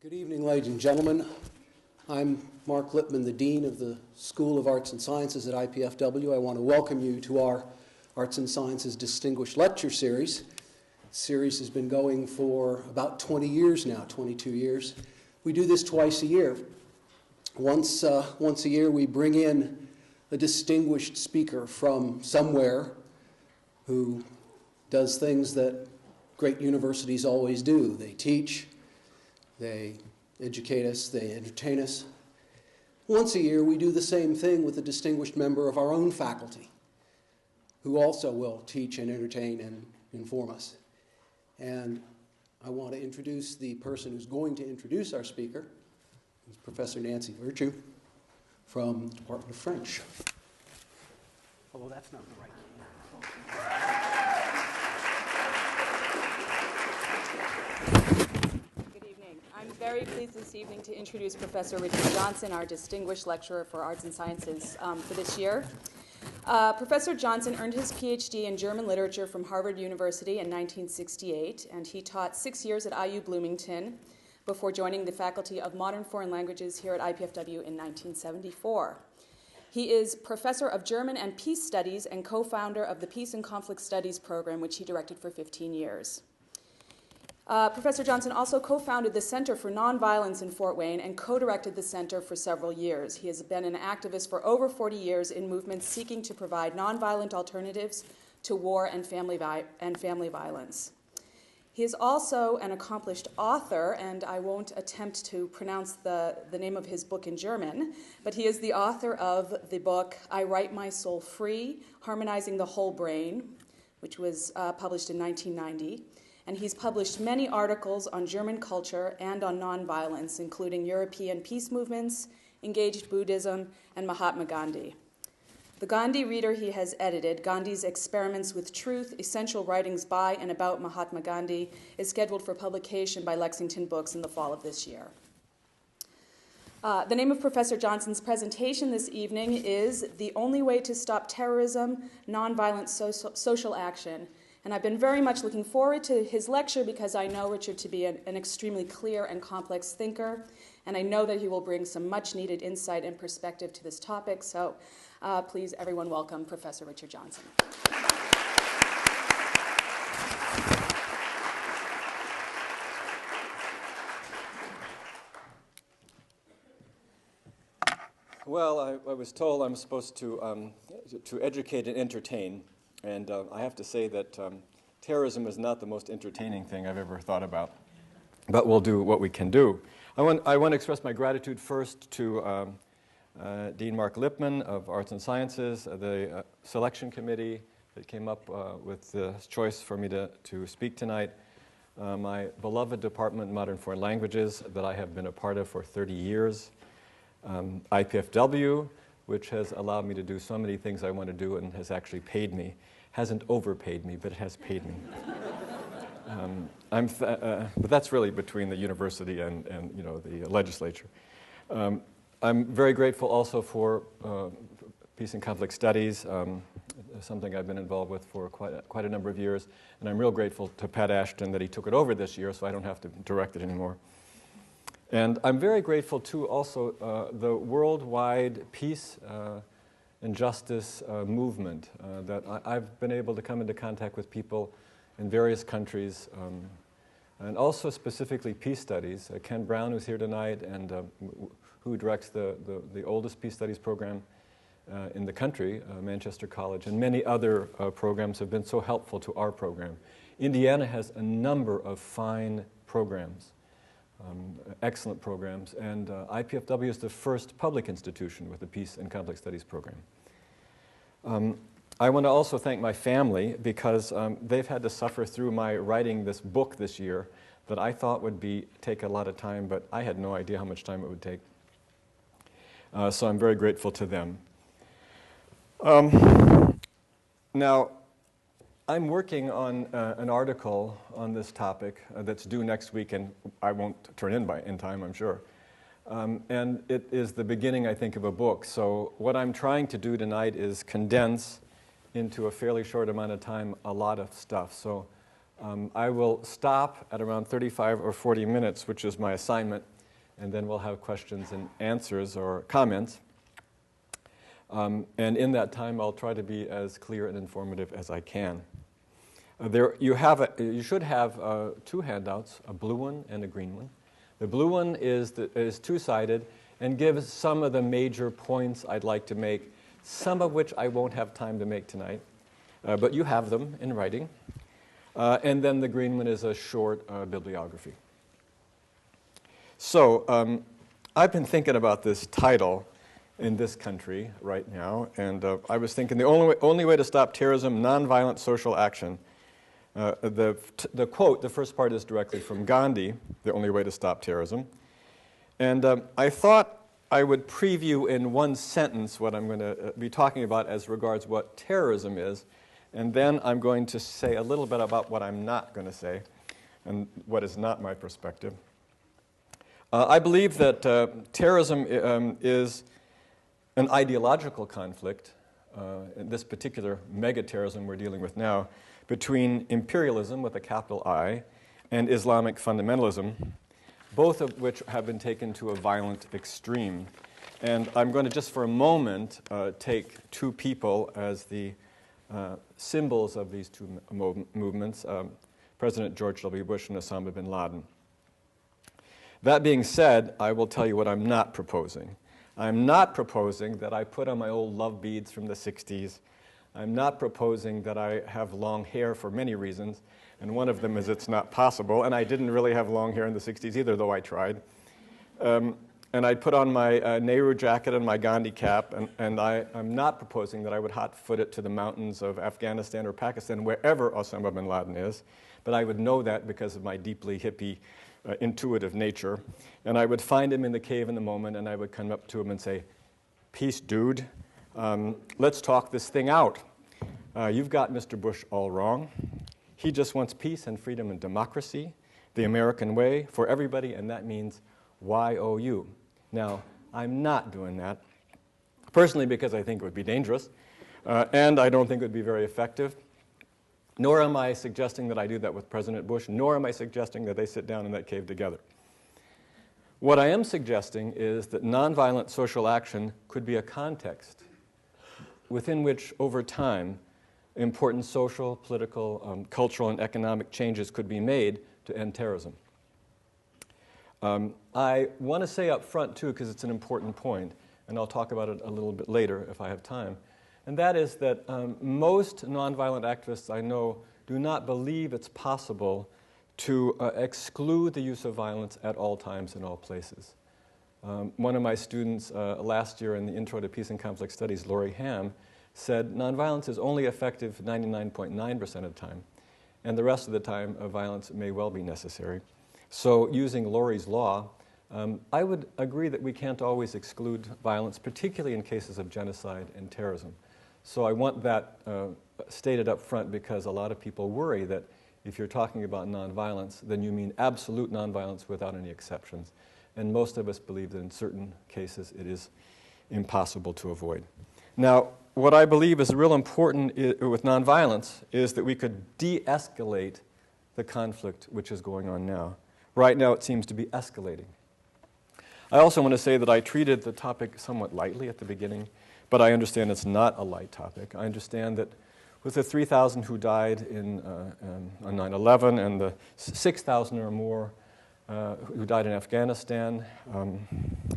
Good evening, ladies and gentlemen. I'm Mark Lippman, the Dean of the School of Arts and Sciences at IPFW. I want to welcome you to our Arts and Sciences Distinguished Lecture Series. The series has been going for about 20 years now, 22 years. We do this twice a year. Once a year we bring in a distinguished speaker from somewhere who does things that great universities always do. They teach, they educate us, they entertain us. Once a year, we do the same thing with a distinguished member of our own faculty, who also will teach and entertain and inform us. And I want to introduce the person who's going to introduce our speaker, who's Professor Nancy Virtue from the Department of French. Although that's not the right key. I'm very pleased this evening to introduce Professor Richard Johnson, our distinguished lecturer for arts and sciences for this year. Professor Johnson earned his PhD in German literature from Harvard University in 1968, and he taught 6 years at IU Bloomington before joining the Faculty of Modern Foreign Languages here at IPFW in 1974. He is Professor of German and Peace Studies and co-founder of the Peace and Conflict Studies program, which he directed for 15 years. Professor Johnson also co-founded the Center for Nonviolence in Fort Wayne and co-directed the center for several years. He has been an activist for over 40 years in movements seeking to provide nonviolent alternatives to war and family violence. He is also an accomplished author, and I won't attempt to pronounce the name of his book in German, but he is the author of the book I Write My Soul Free, Harmonizing the Whole Brain, which was published in 1990. And he's published many articles on German culture and on nonviolence, including European peace movements, engaged Buddhism, and Mahatma Gandhi. The Gandhi Reader he has edited, Gandhi's Experiments with Truth, Essential Writings by and About Mahatma Gandhi, is scheduled for publication by Lexington Books in the fall of this year. The name of Professor Johnson's presentation this evening is The Only Way to Stop Terrorism, Nonviolent Social Action. And I've been very much looking forward to his lecture because I know Richard to be an extremely clear and complex thinker, and I know that he will bring some much-needed insight and perspective to this topic. So please, everyone, welcome Professor Richard Johnson. Well, I was told I'm supposed to educate and entertain. And I have to say that terrorism is not the most entertaining thing I've ever thought about. But we'll do what we can do. I want to express my gratitude first to Dean Mark Lippman of Arts and Sciences, the selection committee that came up with the choice for me to speak tonight, my beloved Department of Modern Foreign Languages that I have been a part of for 30 years, IPFW, which has allowed me to do so many things I want to do and has actually paid me. Hasn't overpaid me, but it has paid me. But that's really between the university and the legislature. I'm very grateful also for Peace and Conflict Studies, something I've been involved with for quite a number of years. And I'm real grateful to Pat Ashton that he took it over this year so I don't have to direct it anymore. And I'm very grateful to also the worldwide peace and justice movement that I've been able to come into contact with people in various countries, and also specifically peace studies. Ken Brown, who's here tonight, and who directs the oldest peace studies program in the country, Manchester College, and many other programs have been so helpful to our program. Indiana has a number of fine programs. Excellent programs, and IPFW is the first public institution with a Peace and Conflict Studies program. I want to also thank my family because they've had to suffer through my writing this book this year that I thought would take a lot of time, but I had no idea how much time it would take. So I'm very grateful to them. Now, I'm working on an article on this topic that's due next week, and I won't turn in time, I'm sure. And it is the beginning, I think, of a book. So what I'm trying to do tonight is condense into a fairly short amount of time a lot of stuff. So I will stop at around 35 or 40 minutes, which is my assignment, and then we'll have questions and answers or comments. And in that time, I'll try to be as clear and informative as I can. You should have two handouts, a blue one and a green one. The blue one is two-sided and gives some of the major points I'd like to make, some of which I won't have time to make tonight, but you have them in writing. And then the green one is a short bibliography. So I've been thinking about this title in this country right now, and I was thinking the only way to stop terrorism, nonviolent social action. The quote, the first part is directly from Gandhi, the only way to stop terrorism. And I thought I would preview in one sentence what I'm going to be talking about as regards what terrorism is, and then I'm going to say a little bit about what I'm not going to say and what is not my perspective. I believe that terrorism is an ideological conflict, in this particular mega-terrorism we're dealing with now, between imperialism with a capital I and Islamic fundamentalism, both of which have been taken to a violent extreme. And I'm going to just for a moment take two people as the symbols of these two movements, President George W. Bush and Osama bin Laden. That being said, I will tell you what I'm not proposing. I'm not proposing that I put on my old love beads from the 60s. I'm not proposing that I have long hair for many reasons, and one of them is it's not possible, and I didn't really have long hair in the 60s either, though I tried. And I'd put on my Nehru jacket and my Gandhi cap, and I'm not proposing that I would hot-foot it to the mountains of Afghanistan or Pakistan, wherever Osama bin Laden is, but I would know that because of my deeply hippie, intuitive nature, and I would find him in the cave in the moment, and I would come up to him and say, "Peace, dude. Let's talk this thing out. You've got Mr. Bush all wrong. He just wants peace and freedom and democracy, the American way, for everybody, and that means YOU." Now, I'm not doing that, personally because I think it would be dangerous, and I don't think it would be very effective. Nor am I suggesting that I do that with President Bush, nor am I suggesting that they sit down in that cave together. What I am suggesting is that nonviolent social action could be a context within which, over time, important social, political, cultural, and economic changes could be made to end terrorism. I want to say up front, too, because it's an important point, and I'll talk about it a little bit later if I have time, and that is that most nonviolent activists I know do not believe it's possible to exclude the use of violence at all times in all places. One of my students last year in the Intro to Peace and Conflict Studies, Laurie Ham, said nonviolence is only effective 99.9% of the time, and the rest of the time violence may well be necessary. So using Laurie's law, I would agree that we can't always exclude violence, particularly in cases of genocide and terrorism. So I want that stated up front because a lot of people worry that if you're talking about nonviolence, then you mean absolute nonviolence without any exceptions. And most of us believe that in certain cases it is impossible to avoid. Now, what I believe is real important with nonviolence is that we could de-escalate the conflict which is going on now. Right now it seems to be escalating. I also want to say that I treated the topic somewhat lightly at the beginning, but I understand it's not a light topic. I understand that with the 3,000 who died on 9/11 and the 6,000 or more who died in Afghanistan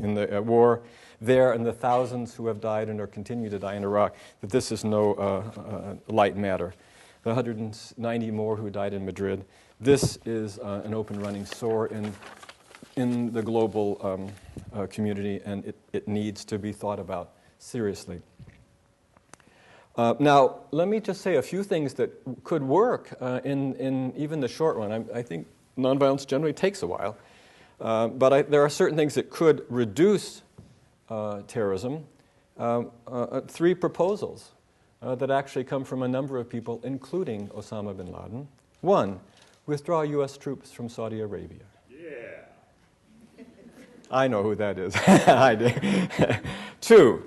in the war there, and the thousands who have died and or continue to die in Iraq, that this is no light matter. The 190 more who died in Madrid, this is an open running sore in the global community, and it needs to be thought about seriously. Now, let me just say a few things that could work in even the short run. I think nonviolence generally takes a while, but there are certain things that could reduce terrorism. Three proposals that actually come from a number of people, including Osama bin Laden. One, withdraw U.S. troops from Saudi Arabia. Yeah. I know who that is. I do. Two,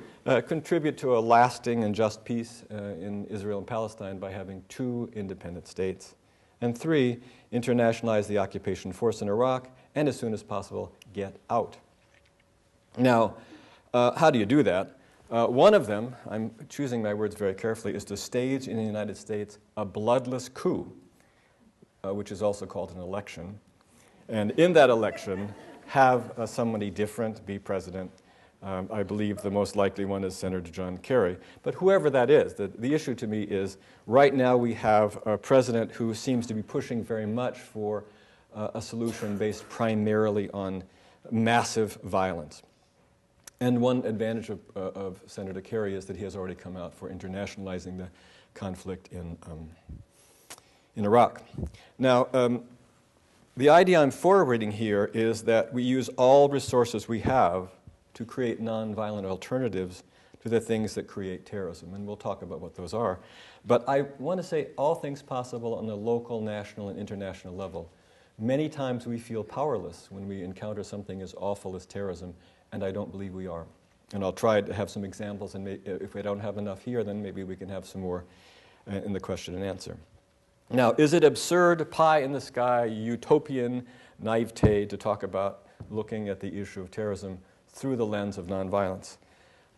contribute to a lasting and just peace in Israel and Palestine by having 2 independent states. And 3, internationalize the occupation force in Iraq, and as soon as possible, get out. Now, how do you do that? One of them, I'm choosing my words very carefully, is to stage in the United States a bloodless coup, which is also called an election. And in that election, have somebody different be president. I believe the most likely one is Senator John Kerry. But whoever that is, the issue to me is right now we have a president who seems to be pushing very much for a solution based primarily on massive violence. And one advantage of Senator Kerry is that he has already come out for internationalizing the conflict in Iraq. Now, the idea I'm forwarding here is that we use all resources we have to create nonviolent alternatives to the things that create terrorism. And we'll talk about what those are. But I want to say all things possible on the local, national, and international level. Many times we feel powerless when we encounter something as awful as terrorism, and I don't believe we are. And I'll try to have some examples, and if we don't have enough here, then maybe we can have some more in the question and answer. Now, is it absurd, pie in the sky, utopian naivete to talk about looking at the issue of terrorism through the lens of nonviolence?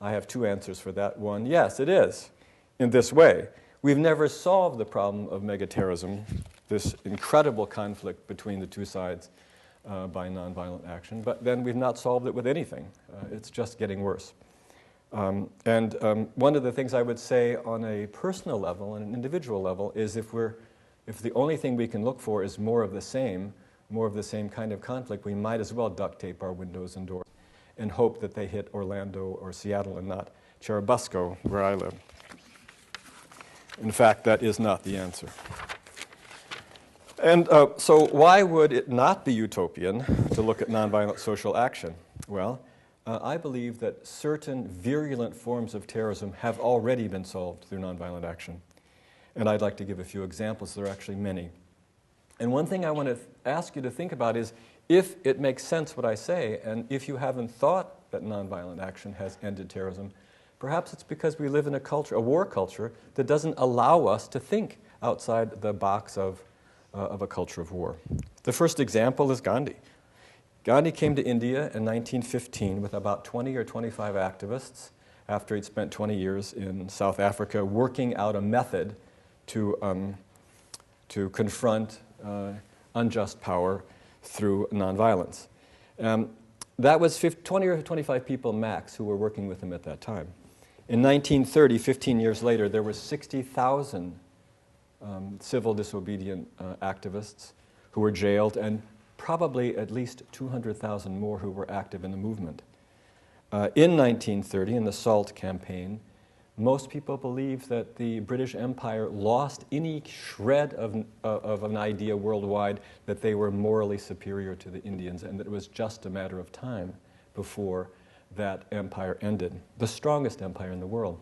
I have two answers for that. One, yes, it is, in this way. We've never solved the problem of megaterrorism, this incredible conflict between the two sides, by nonviolent action, but then we've not solved it with anything. It's just getting worse. One of the things I would say on a personal level, on an individual level, is if the only thing we can look for is more of the same kind of conflict, we might as well duct tape our windows and doors and hope that they hit Orlando or Seattle and not Churubusco, where I live. In fact, that is not the answer. And so why would it not be utopian to look at nonviolent social action? Well, I believe that certain virulent forms of terrorism have already been solved through nonviolent action. And I'd like to give a few examples. There are actually many. And one thing I want to ask you to think about is if it makes sense what I say, and if you haven't thought that nonviolent action has ended terrorism, perhaps it's because we live in a war culture, that doesn't allow us to think outside the box of a culture of war. The first example is Gandhi. Gandhi came to India in 1915 with about 20 or 25 activists after he'd spent 20 years in South Africa working out a method to confront unjust power through nonviolence. That was 20 or 25 people max who were working with him at that time. In 1930, 15 years later, there were 60,000 civil disobedient activists who were jailed, and probably at least 200,000 more who were active in the movement. In 1930, in the SALT campaign, most people believe that the British Empire lost any shred of an idea worldwide that they were morally superior to the Indians, and that it was just a matter of time before that empire ended, the strongest empire in the world.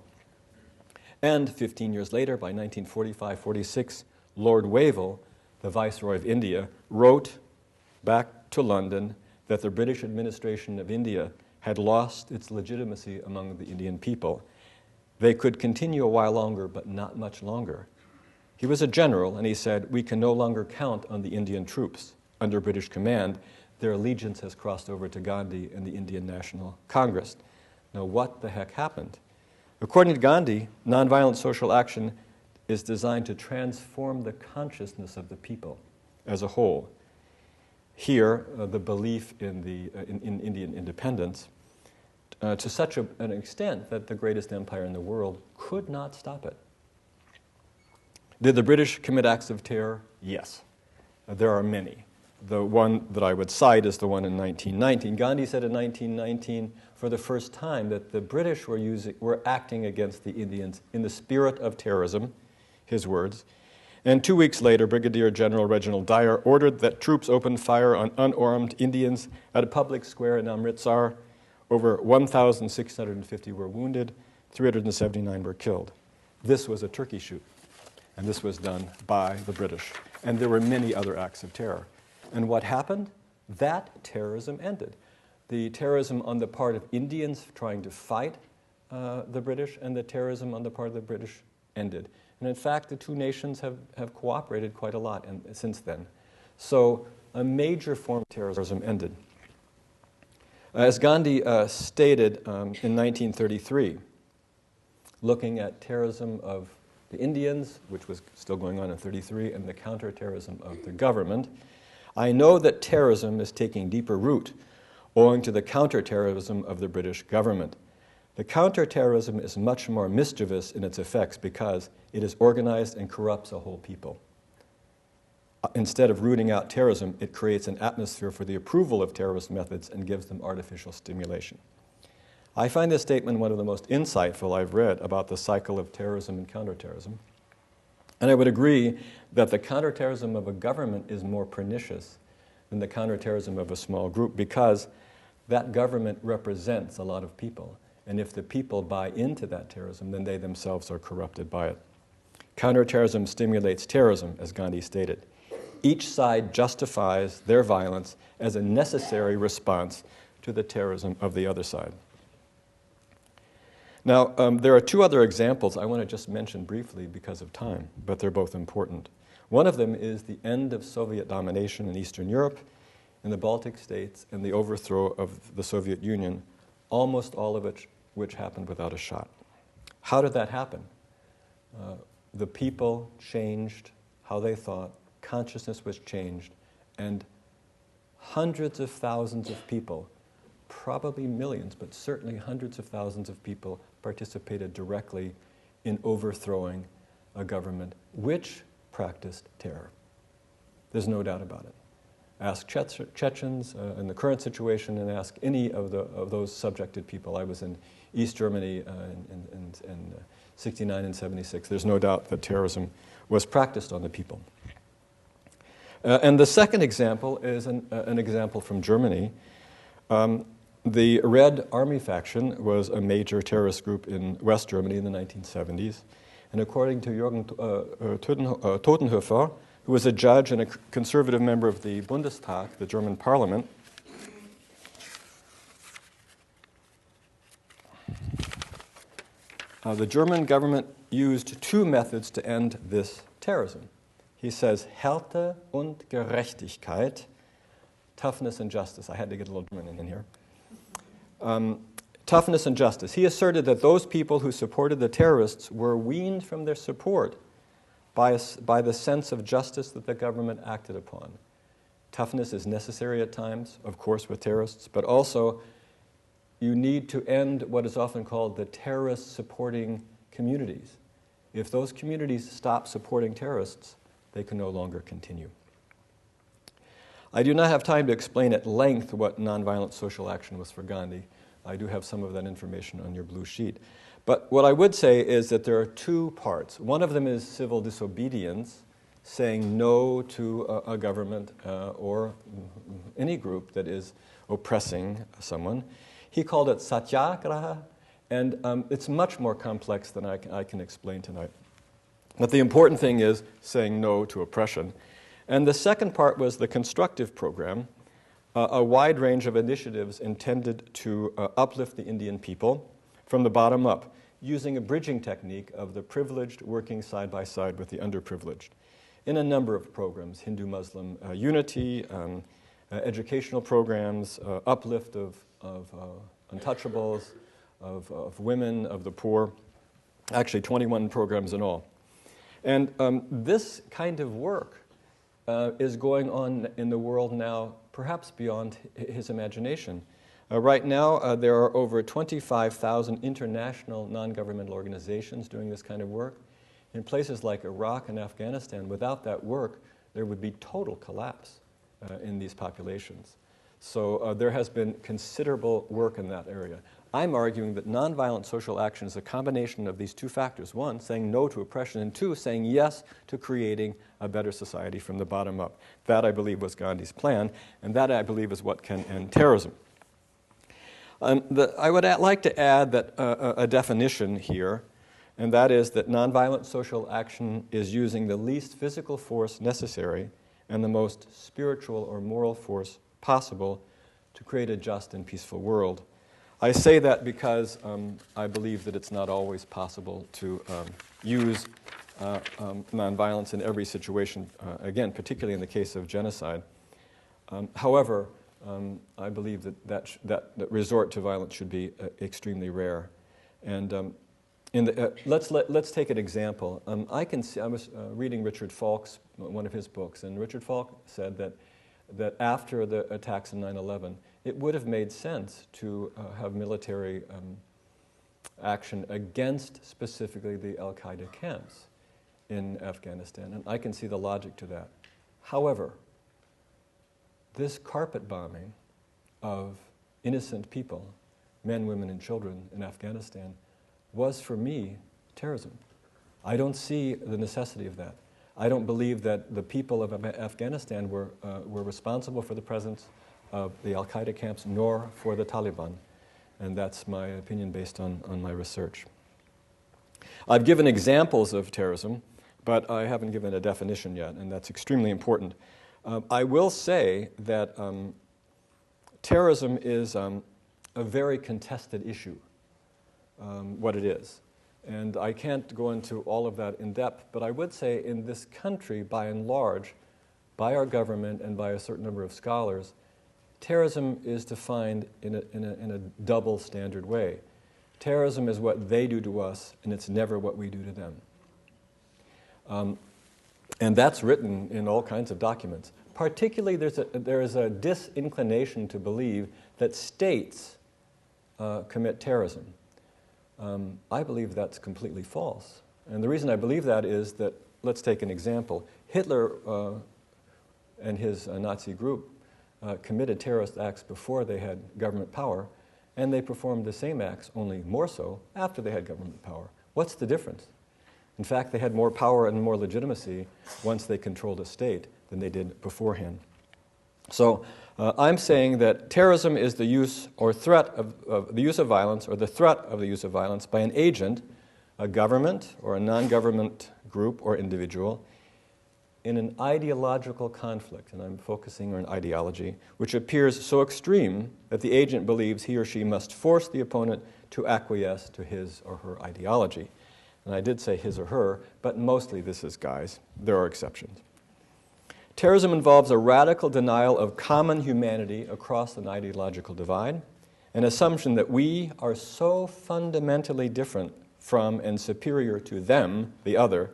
And 15 years later, by 1945-46, Lord Wavell, the Viceroy of India, wrote back to London that the British administration of India had lost its legitimacy among the Indian people. They could continue a while longer, but not much longer. He was a general, and he said, "We can no longer count on the Indian troops under British command. Their allegiance has crossed over to Gandhi and the Indian National Congress." Now, what the heck happened? According to Gandhi, nonviolent social action is designed to transform the consciousness of the people as a whole. Here, the belief in Indian independence to such an extent that the greatest empire in the world could not stop it. Did the British commit acts of terror? Yes. There are many. The one that I would cite is the one in 1919. Gandhi said in 1919, for the first time, that the British were acting against the Indians in the spirit of terrorism, his words. And 2 weeks later, Brigadier General Reginald Dyer ordered that troops open fire on unarmed Indians at a public square in Amritsar. Over 1,650 were wounded, 379 were killed. This was a turkey shoot, and this was done by the British. And there were many other acts of terror. And what happened? That terrorism ended. The terrorism on the part of Indians trying to fight the British, and the terrorism on the part of the British ended. And in fact, the two nations have cooperated quite a lot since then. So a major form of terrorism ended. As Gandhi stated in 1933, looking at terrorism of the Indians, which was still going on in 33, and the counterterrorism of the government, I know that terrorism is taking deeper root owing to the counterterrorism of the British government. The counterterrorism is much more mischievous in its effects because it is organized and corrupts a whole people. Instead of rooting out terrorism, it creates an atmosphere for the approval of terrorist methods and gives them artificial stimulation. I find this statement one of the most insightful I've read about the cycle of terrorism and counterterrorism. And I would agree that the counterterrorism of a government is more pernicious than the counterterrorism of a small group because that government represents a lot of people. And if the people buy into that terrorism, then they themselves are corrupted by it. Counterterrorism stimulates terrorism, as Gandhi stated. Each side justifies their violence as a necessary response to the terrorism of the other side. Now, there are two other examples I want to just mention briefly because of time, but they're both important. One of them is the end of Soviet domination in Eastern Europe, in the Baltic states, and the overthrow of the Soviet Union, almost all of it which happened without a shot. How did that happen? The people changed how they thought, consciousness was changed, and hundreds of thousands of people, probably millions, but certainly hundreds of thousands of people participated directly in overthrowing a government which practiced terror. There's no doubt about it. Ask Chechens in the current situation and ask any of those subjected people. I was in East Germany in 69 and 76. There's no doubt that terrorism was practiced on the people. And the second example is an example from Germany. The Red Army faction was a major terrorist group in West Germany in the 1970s. And according to Jürgen Totenhöfer, who was a judge and a conservative member of the Bundestag, the German parliament, the German government used two methods to end this terrorism. He says, Härte und Gerechtigkeit, toughness and justice. I had to get a little German in here. Toughness and justice. He asserted that those people who supported the terrorists were weaned from their support by the sense of justice that the government acted upon. Toughness is necessary at times, of course, with terrorists, but also you need to end what is often called the terrorist-supporting communities. If those communities stop supporting terrorists, they can no longer continue. I do not have time to explain at length what nonviolent social action was for Gandhi. I do have some of that information on your blue sheet. But what I would say is that there are two parts. One of them is civil disobedience, saying no to a government or any group that is oppressing someone. He called it satyagraha, and it's much more complex than I can explain tonight. But the important thing is saying no to oppression. And the second part was the constructive program, a wide range of initiatives intended to uplift the Indian people from the bottom up, using a bridging technique of the privileged working side by side with the underprivileged in a number of programs, Hindu-Muslim unity, educational programs, uplift of untouchables, of women, of the poor, actually 21 programs in all. And this kind of work is going on in the world now, perhaps beyond his imagination. Right now, there are over 25,000 international non-governmental organizations doing this kind of work. In places like Iraq and Afghanistan, without that work, there would be total collapse in these populations. So there has been considerable work in that area. I'm arguing that nonviolent social action is a combination of these two factors. One, saying no to oppression, and two, saying yes to creating a better society from the bottom up. That, I believe, was Gandhi's plan, and that, I believe, is what can end terrorism. I would like to add that a definition here, and that is that nonviolent social action is using the least physical force necessary and the most spiritual or moral force possible to create a just and peaceful world. I say that because I believe that it's not always possible to use nonviolence in every situation, again, particularly in the case of genocide. However, I believe that resort to violence should be extremely rare. And let's take an example. I was reading Richard Falk's, one of his books, and Richard Falk said that after the attacks on 9/11, it would have made sense to have military action against specifically the al-Qaeda camps in Afghanistan, and I can see the logic to that. However, this carpet bombing of innocent people, men, women, and children in Afghanistan, was for me terrorism. I don't see the necessity of that. I don't believe that the people of Afghanistan were responsible for the presence of the al-Qaeda camps, nor for the Taliban. And that's my opinion based on my research. I've given examples of terrorism, but I haven't given a definition yet, and that's extremely important. I will say that terrorism is a very contested issue, what it is. And I can't go into all of that in depth, but I would say in this country, by and large, by our government and by a certain number of scholars, terrorism is defined in a double standard way. Terrorism is what they do to us, and it's never what we do to them. And that's written in all kinds of documents. Particularly, there is a disinclination to believe that states commit terrorism. I believe that's completely false. And the reason I believe that is that, let's take an example. Hitler and his Nazi group committed terrorist acts before they had government power, and they performed the same acts, only more so, after they had government power. What's the difference? In fact, they had more power and more legitimacy once they controlled a state than they did beforehand. So I'm saying that terrorism is the use or threat of the use of violence, or the threat of the use of violence by an agent, a government or a non-government group or individual, in an ideological conflict, and I'm focusing on ideology, which appears so extreme that the agent believes he or she must force the opponent to acquiesce to his or her ideology. And I did say his or her, but mostly this is guys. There are exceptions. Terrorism involves a radical denial of common humanity across an ideological divide, an assumption that we are so fundamentally different from and superior to them, the other,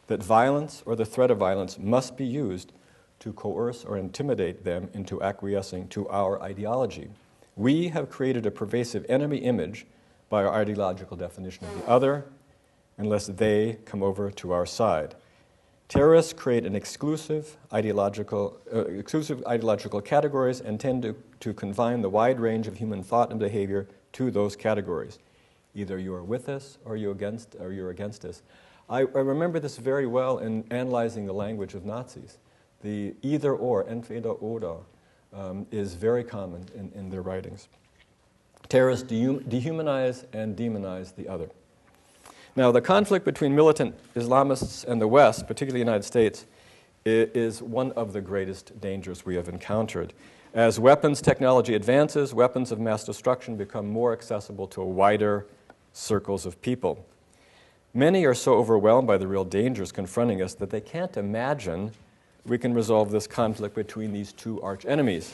that violence or the threat of violence must be used to coerce or intimidate them into acquiescing to our ideology. We have created a pervasive enemy image by our ideological definition of the other, unless they come over to our side. Terrorists create an exclusive ideological categories and tend to confine the wide range of human thought and behavior to those categories. Either you are with us or you're against us. I remember this very well in analyzing the language of Nazis. The either or, entweder oder, is very common in their writings. Terrorists dehumanize and demonize the other. Now, the conflict between militant Islamists and the West, particularly the United States, is one of the greatest dangers we have encountered. As weapons technology advances, weapons of mass destruction become more accessible to wider circles of people. Many are so overwhelmed by the real dangers confronting us that they can't imagine we can resolve this conflict between these two arch-enemies.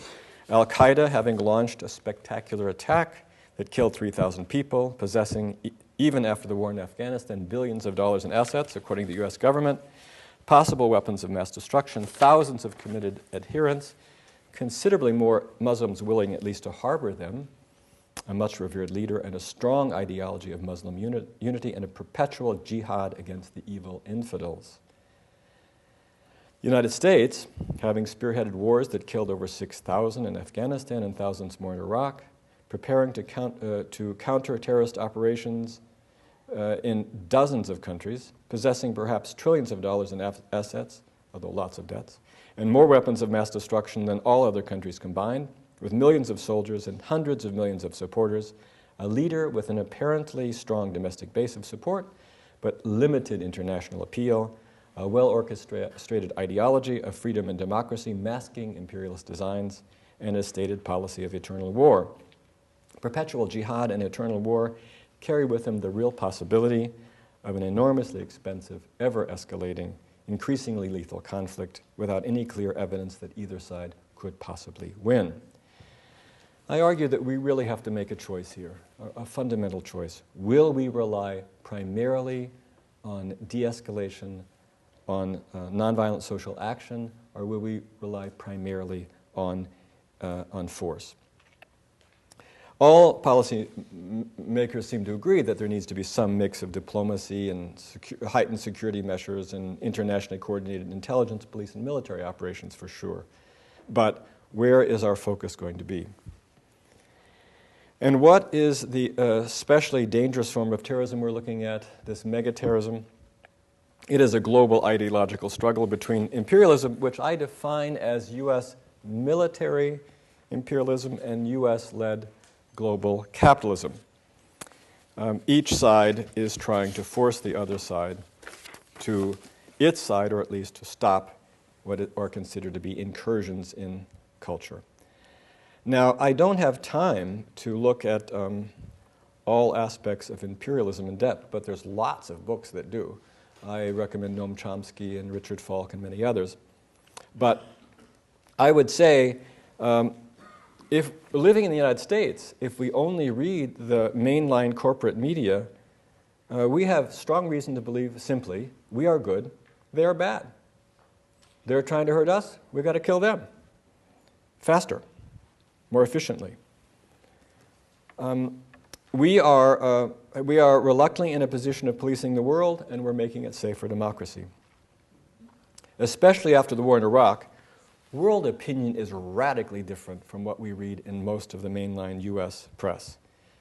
Al-Qaeda having launched a spectacular attack that killed 3,000 people, possessing, even after the war in Afghanistan, billions of dollars in assets, according to the U.S. government, possible weapons of mass destruction, thousands of committed adherents, considerably more Muslims willing at least to harbor them, a much revered leader, and a strong ideology of Muslim unity, and a perpetual jihad against the evil infidels. The United States, having spearheaded wars that killed over 6,000 in Afghanistan and thousands more in Iraq, preparing to counter terrorist operations in dozens of countries, possessing perhaps trillions of dollars in assets, although lots of debts, and more weapons of mass destruction than all other countries combined, with millions of soldiers and hundreds of millions of supporters, a leader with an apparently strong domestic base of support, but limited international appeal, a well-orchestrated ideology of freedom and democracy masking imperialist designs, and a stated policy of eternal war. Perpetual jihad and eternal war carry with them the real possibility of an enormously expensive, ever-escalating, increasingly lethal conflict without any clear evidence that either side could possibly win. I argue that we really have to make a choice here, a fundamental choice. Will we rely primarily on de-escalation, on nonviolent social action, or will we rely primarily on force? All policy makers seem to agree that there needs to be some mix of diplomacy and heightened security measures and internationally coordinated intelligence, police, and military operations for sure. But where is our focus going to be? And what is the especially dangerous form of terrorism we're looking at, this mega-terrorism? It is a global ideological struggle between imperialism, which I define as U.S. military imperialism, and U.S.-led global capitalism. Each side is trying to force the other side to its side, or at least to stop what are considered to be incursions in culture. Now, I don't have time to look at all aspects of imperialism in depth, but there's lots of books that do. I recommend Noam Chomsky and Richard Falk and many others. But I would say, if living in the United States, if we only read the mainline corporate media, we have strong reason to believe simply, we are good, they are bad. They're trying to hurt us, we've got to kill them. Faster, more efficiently. We are reluctantly in a position of policing the world, and we're making it safe for democracy. Especially after the war in Iraq, world opinion is radically different from what we read in most of the mainline U.S. press.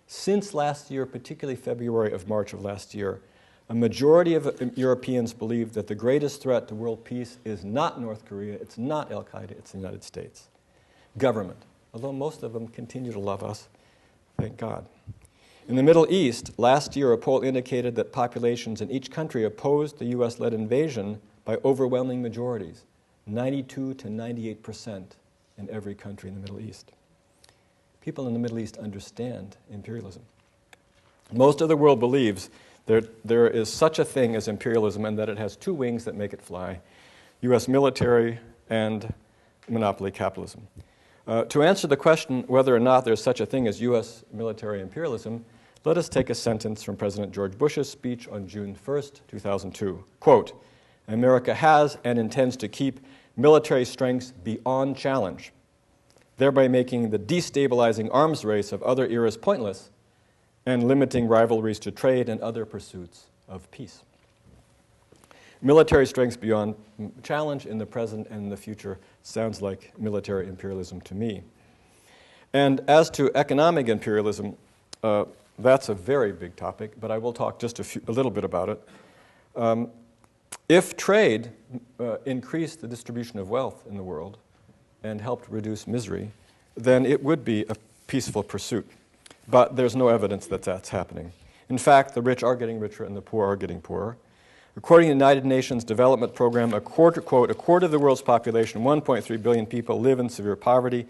Since last year, particularly February of March of last year, a majority of Europeans believe that the greatest threat to world peace is not North Korea, it's not Al-Qaeda, it's the United States. Government, although most of them continue to love us, thank God. In the Middle East, last year a poll indicated that populations in each country opposed the U.S.-led invasion by overwhelming majorities, 92 to 98% in every country in the Middle East. People in the Middle East understand imperialism. Most of the world believes there is such a thing as imperialism and that it has two wings that make it fly, U.S. military and monopoly capitalism. To answer the question whether or not there's such a thing as U.S. military imperialism, let us take a sentence from President George Bush's speech on June 1st, 2002. Quote, "America has and intends to keep military strengths beyond challenge, thereby making the destabilizing arms race of other eras pointless and limiting rivalries to trade and other pursuits of peace." Military strengths beyond challenge in the present and in the future sounds like military imperialism to me. And as to economic imperialism, that's a very big topic, but I will talk just a little bit about it. If trade increased the distribution of wealth in the world and helped reduce misery, then it would be a peaceful pursuit. But there's no evidence that that's happening. In fact, the rich are getting richer and the poor are getting poorer. According to the United Nations Development Program, a quarter of the world's population, 1.3 billion people, live in severe poverty.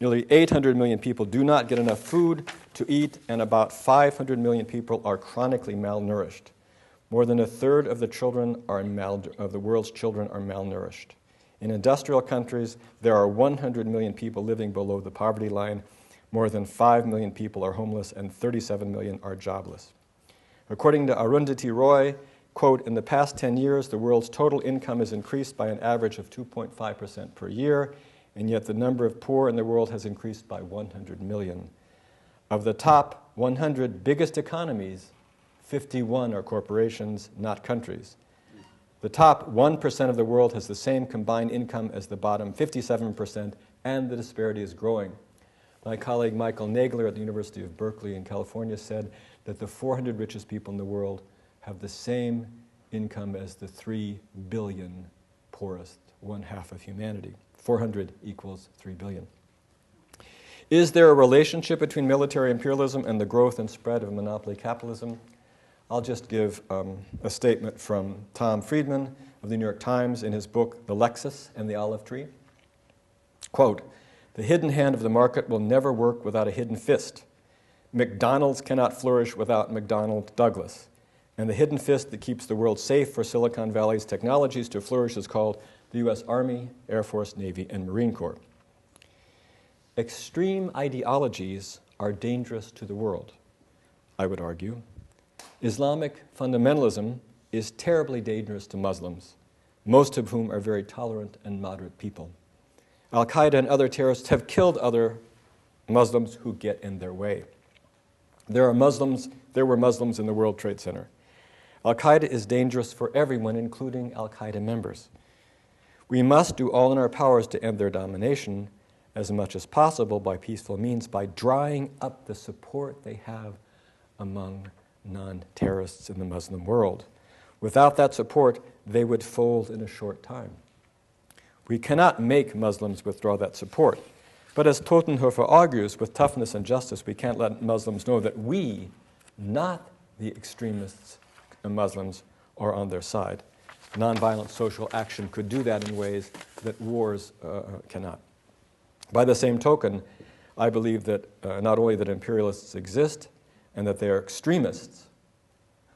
Nearly 800 million people do not get enough food to eat, and about 500 million people are chronically malnourished. More than a third of the world's children are malnourished. In industrial countries, there are 100 million people living below the poverty line. More than 5 million people are homeless, and 37 million are jobless. According to Arundhati Roy, quote, "In the past 10 years, the world's total income has increased by an average of 2.5% per year, and yet the number of poor in the world has increased by 100 million. Of the top 100 biggest economies, 51 are corporations, not countries. The top 1% of the world has the same combined income as the bottom 57%, and the disparity is growing." My colleague Michael Nagler at the University of Berkeley in California said that the 400 richest people in the world have the same income as the 3 billion poorest, one half of humanity. 400 equals 3 billion. Is there a relationship between military imperialism and the growth and spread of monopoly capitalism? I'll just give a statement from Tom Friedman of the New York Times in his book, The Lexus and the Olive Tree. Quote, "The hidden hand of the market will never work without a hidden fist. McDonald's cannot flourish without McDonnell Douglas. And the hidden fist that keeps the world safe for Silicon Valley's technologies to flourish is called the U.S. Army, Air Force, Navy, and Marine Corps." extreme ideologies are dangerous to the world, I would argue. Islamic fundamentalism is terribly dangerous to Muslims, most of whom are very tolerant and moderate people. Al-Qaeda and other terrorists have killed other Muslims who get in their way. There were Muslims in the World Trade Center. Al-Qaeda is dangerous for everyone, including Al-Qaeda members. We must do all in our powers to end their domination as much as possible by peaceful means, by drying up the support they have among non-terrorists in the Muslim world. Without that support, they would fold in a short time. We cannot make Muslims withdraw that support. But as Totenhofer argues, with toughness and justice, we can't let Muslims know that we, not the extremists and Muslims, are on their side. Nonviolent social action could do that in ways that wars cannot. By the same token, I believe that not only that imperialists exist and that they are extremists,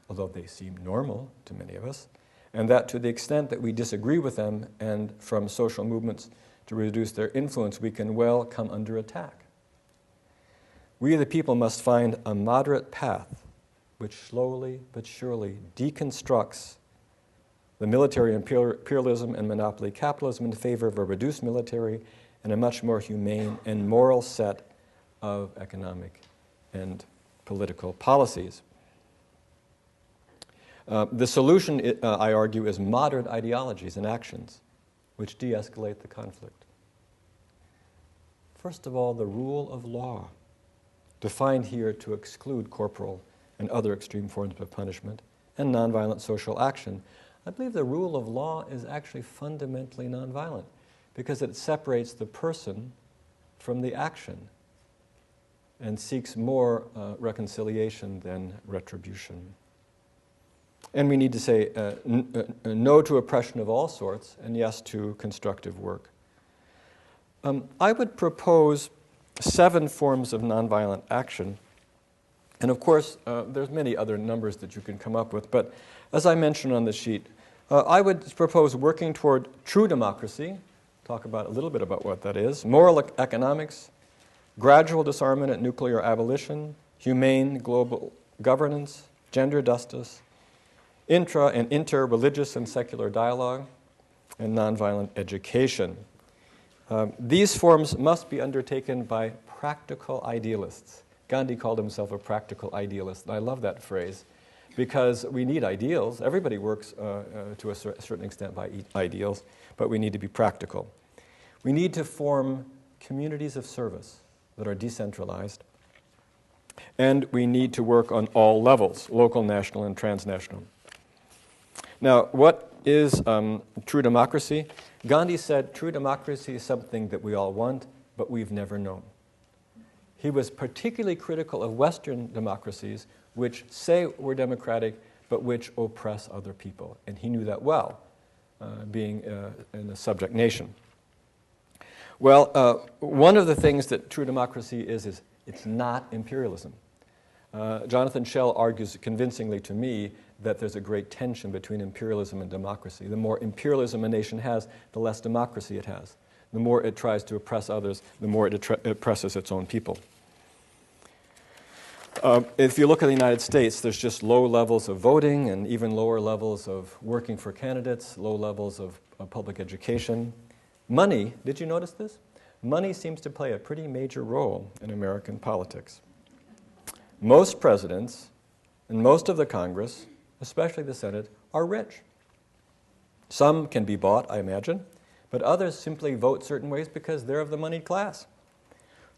although they seem normal to many of us, and that to the extent that we disagree with them and from social movements to reduce their influence, we can well come under attack. We, the people, must find a moderate path which slowly but surely deconstructs the military imperialism and monopoly capitalism in favor of a reduced military and a much more humane and moral set of economic and political policies. The solution, I argue, is moderate ideologies and actions which de-escalate the conflict. First of all, the rule of law, defined here to exclude corporal and other extreme forms of punishment, and nonviolent social action. I believe the rule of law is actually fundamentally nonviolent because it separates the person from the action and seeks more reconciliation than retribution. And we need to say no to oppression of all sorts and yes to constructive work. I would propose 7 forms of nonviolent action. And of course, there's many other numbers that you can come up with. But as I mentioned on the sheet, I would propose working toward true democracy, talk about a little bit about what that is, moral economics, gradual disarmament and nuclear abolition, humane global governance, gender justice, intra and inter-religious and secular dialogue, and nonviolent education. These forms must be undertaken by practical idealists. Gandhi called himself a practical idealist, and I love that phrase because we need ideals. Everybody works to a certain extent by ideals, but we need to be practical. We need to form communities of service that are decentralized, and we need to work on all levels, local, national, and transnational. Now, what is true democracy? Gandhi said true democracy is something that we all want, but we've never known. He was particularly critical of Western democracies, which say we're democratic, but which oppress other people. And he knew that well, being in a subject nation. Well, one of the things that true democracy is it's not imperialism. Jonathan Schell argues convincingly to me that there's a great tension between imperialism and democracy. The more imperialism a nation has, the less democracy it has. The more it tries to oppress others, the more it oppresses its own people. If you look at the United States, there's just low levels of voting and even lower levels of working for candidates, low levels of public education. Money, did you notice this? Money seems to play a pretty major role in American politics. Most presidents and most of the Congress, especially the Senate, are rich. Some can be bought, I imagine, but others simply vote certain ways because they're of the moneyed class.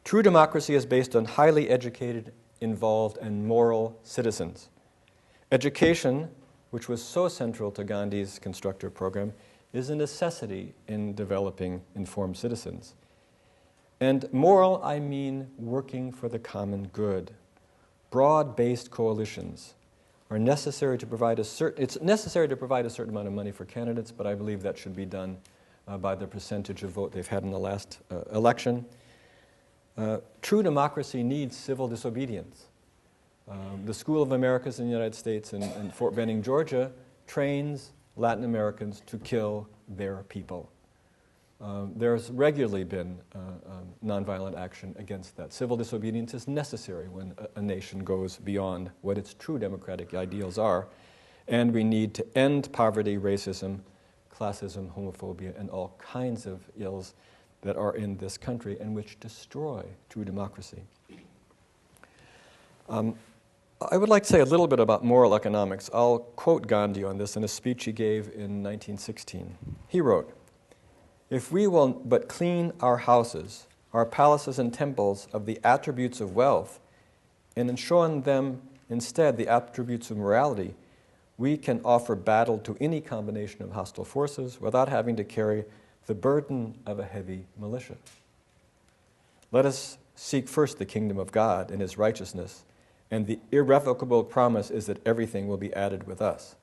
True democracy is based on highly educated, involved, and moral citizens. Education, which was so central to Gandhi's constructive program, is a necessity in developing informed citizens. And moral, I mean working for the common good. Broad-based coalitions are necessary to provide it's necessary to provide a certain amount of money for candidates, but I believe that should be done by the percentage of vote they've had in the last election. True democracy needs civil disobedience. The School of Americas in the United States in Fort Benning, Georgia, trains Latin Americans to kill their people. there's regularly been nonviolent action against that. Civil disobedience is necessary when a nation goes beyond what its true democratic ideals are, and we need to end poverty, racism, classism, homophobia, and all kinds of ills that are in this country and which destroy true democracy. I would like to say a little bit about moral economics. I'll quote Gandhi on this in a speech he gave in 1916. He wrote, "If we will but clean our houses, our palaces and temples of the attributes of wealth, and ensure them instead the attributes of morality, we can offer battle to any combination of hostile forces without having to carry the burden of a heavy militia. Let us seek first the kingdom of God and His righteousness, and the irrevocable promise is that everything will be added with us.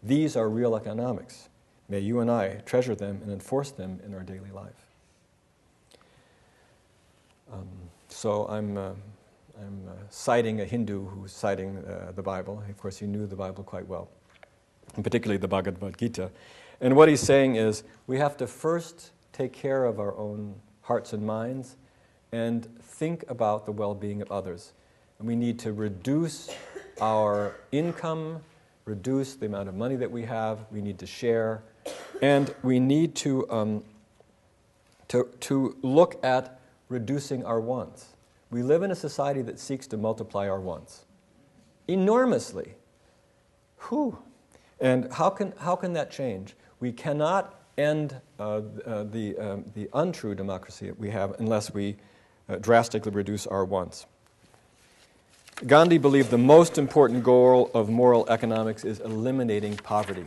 These are real economics. May you and I treasure them and enforce them in our daily life." So I'm citing a Hindu who's citing the Bible. Of course, he knew the Bible quite well, and particularly the Bhagavad Gita. And what he's saying is we have to first take care of our own hearts and minds and think about the well-being of others. And we need to reduce our income, reduce the amount of money that we have. We need to share. And we need to look at reducing our wants. We live in a society that seeks to multiply our wants enormously. Whew. And how can that change? We cannot end the untrue democracy that we have unless we drastically reduce our wants. Gandhi believed the most important goal of moral economics is eliminating poverty.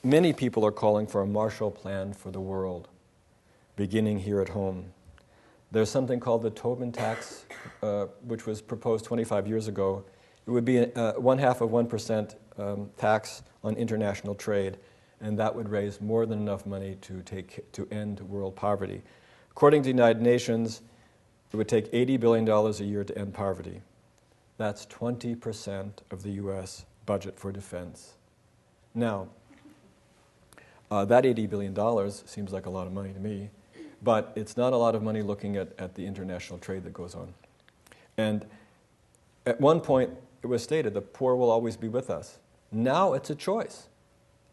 Many people are calling for a Marshall Plan for the world, beginning here at home. There's something called the Tobin tax, which was proposed 25 years ago. It would be 0.5% tax on international trade, and that would raise more than enough money to end world poverty. According to the United Nations, it would take $80 billion a year to end poverty. That's 20% of the U.S. budget for defense. Now, that $80 billion seems like a lot of money to me, but it's not a lot of money looking at the international trade that goes on. And at one point, it was stated, the poor will always be with us. Now it's a choice.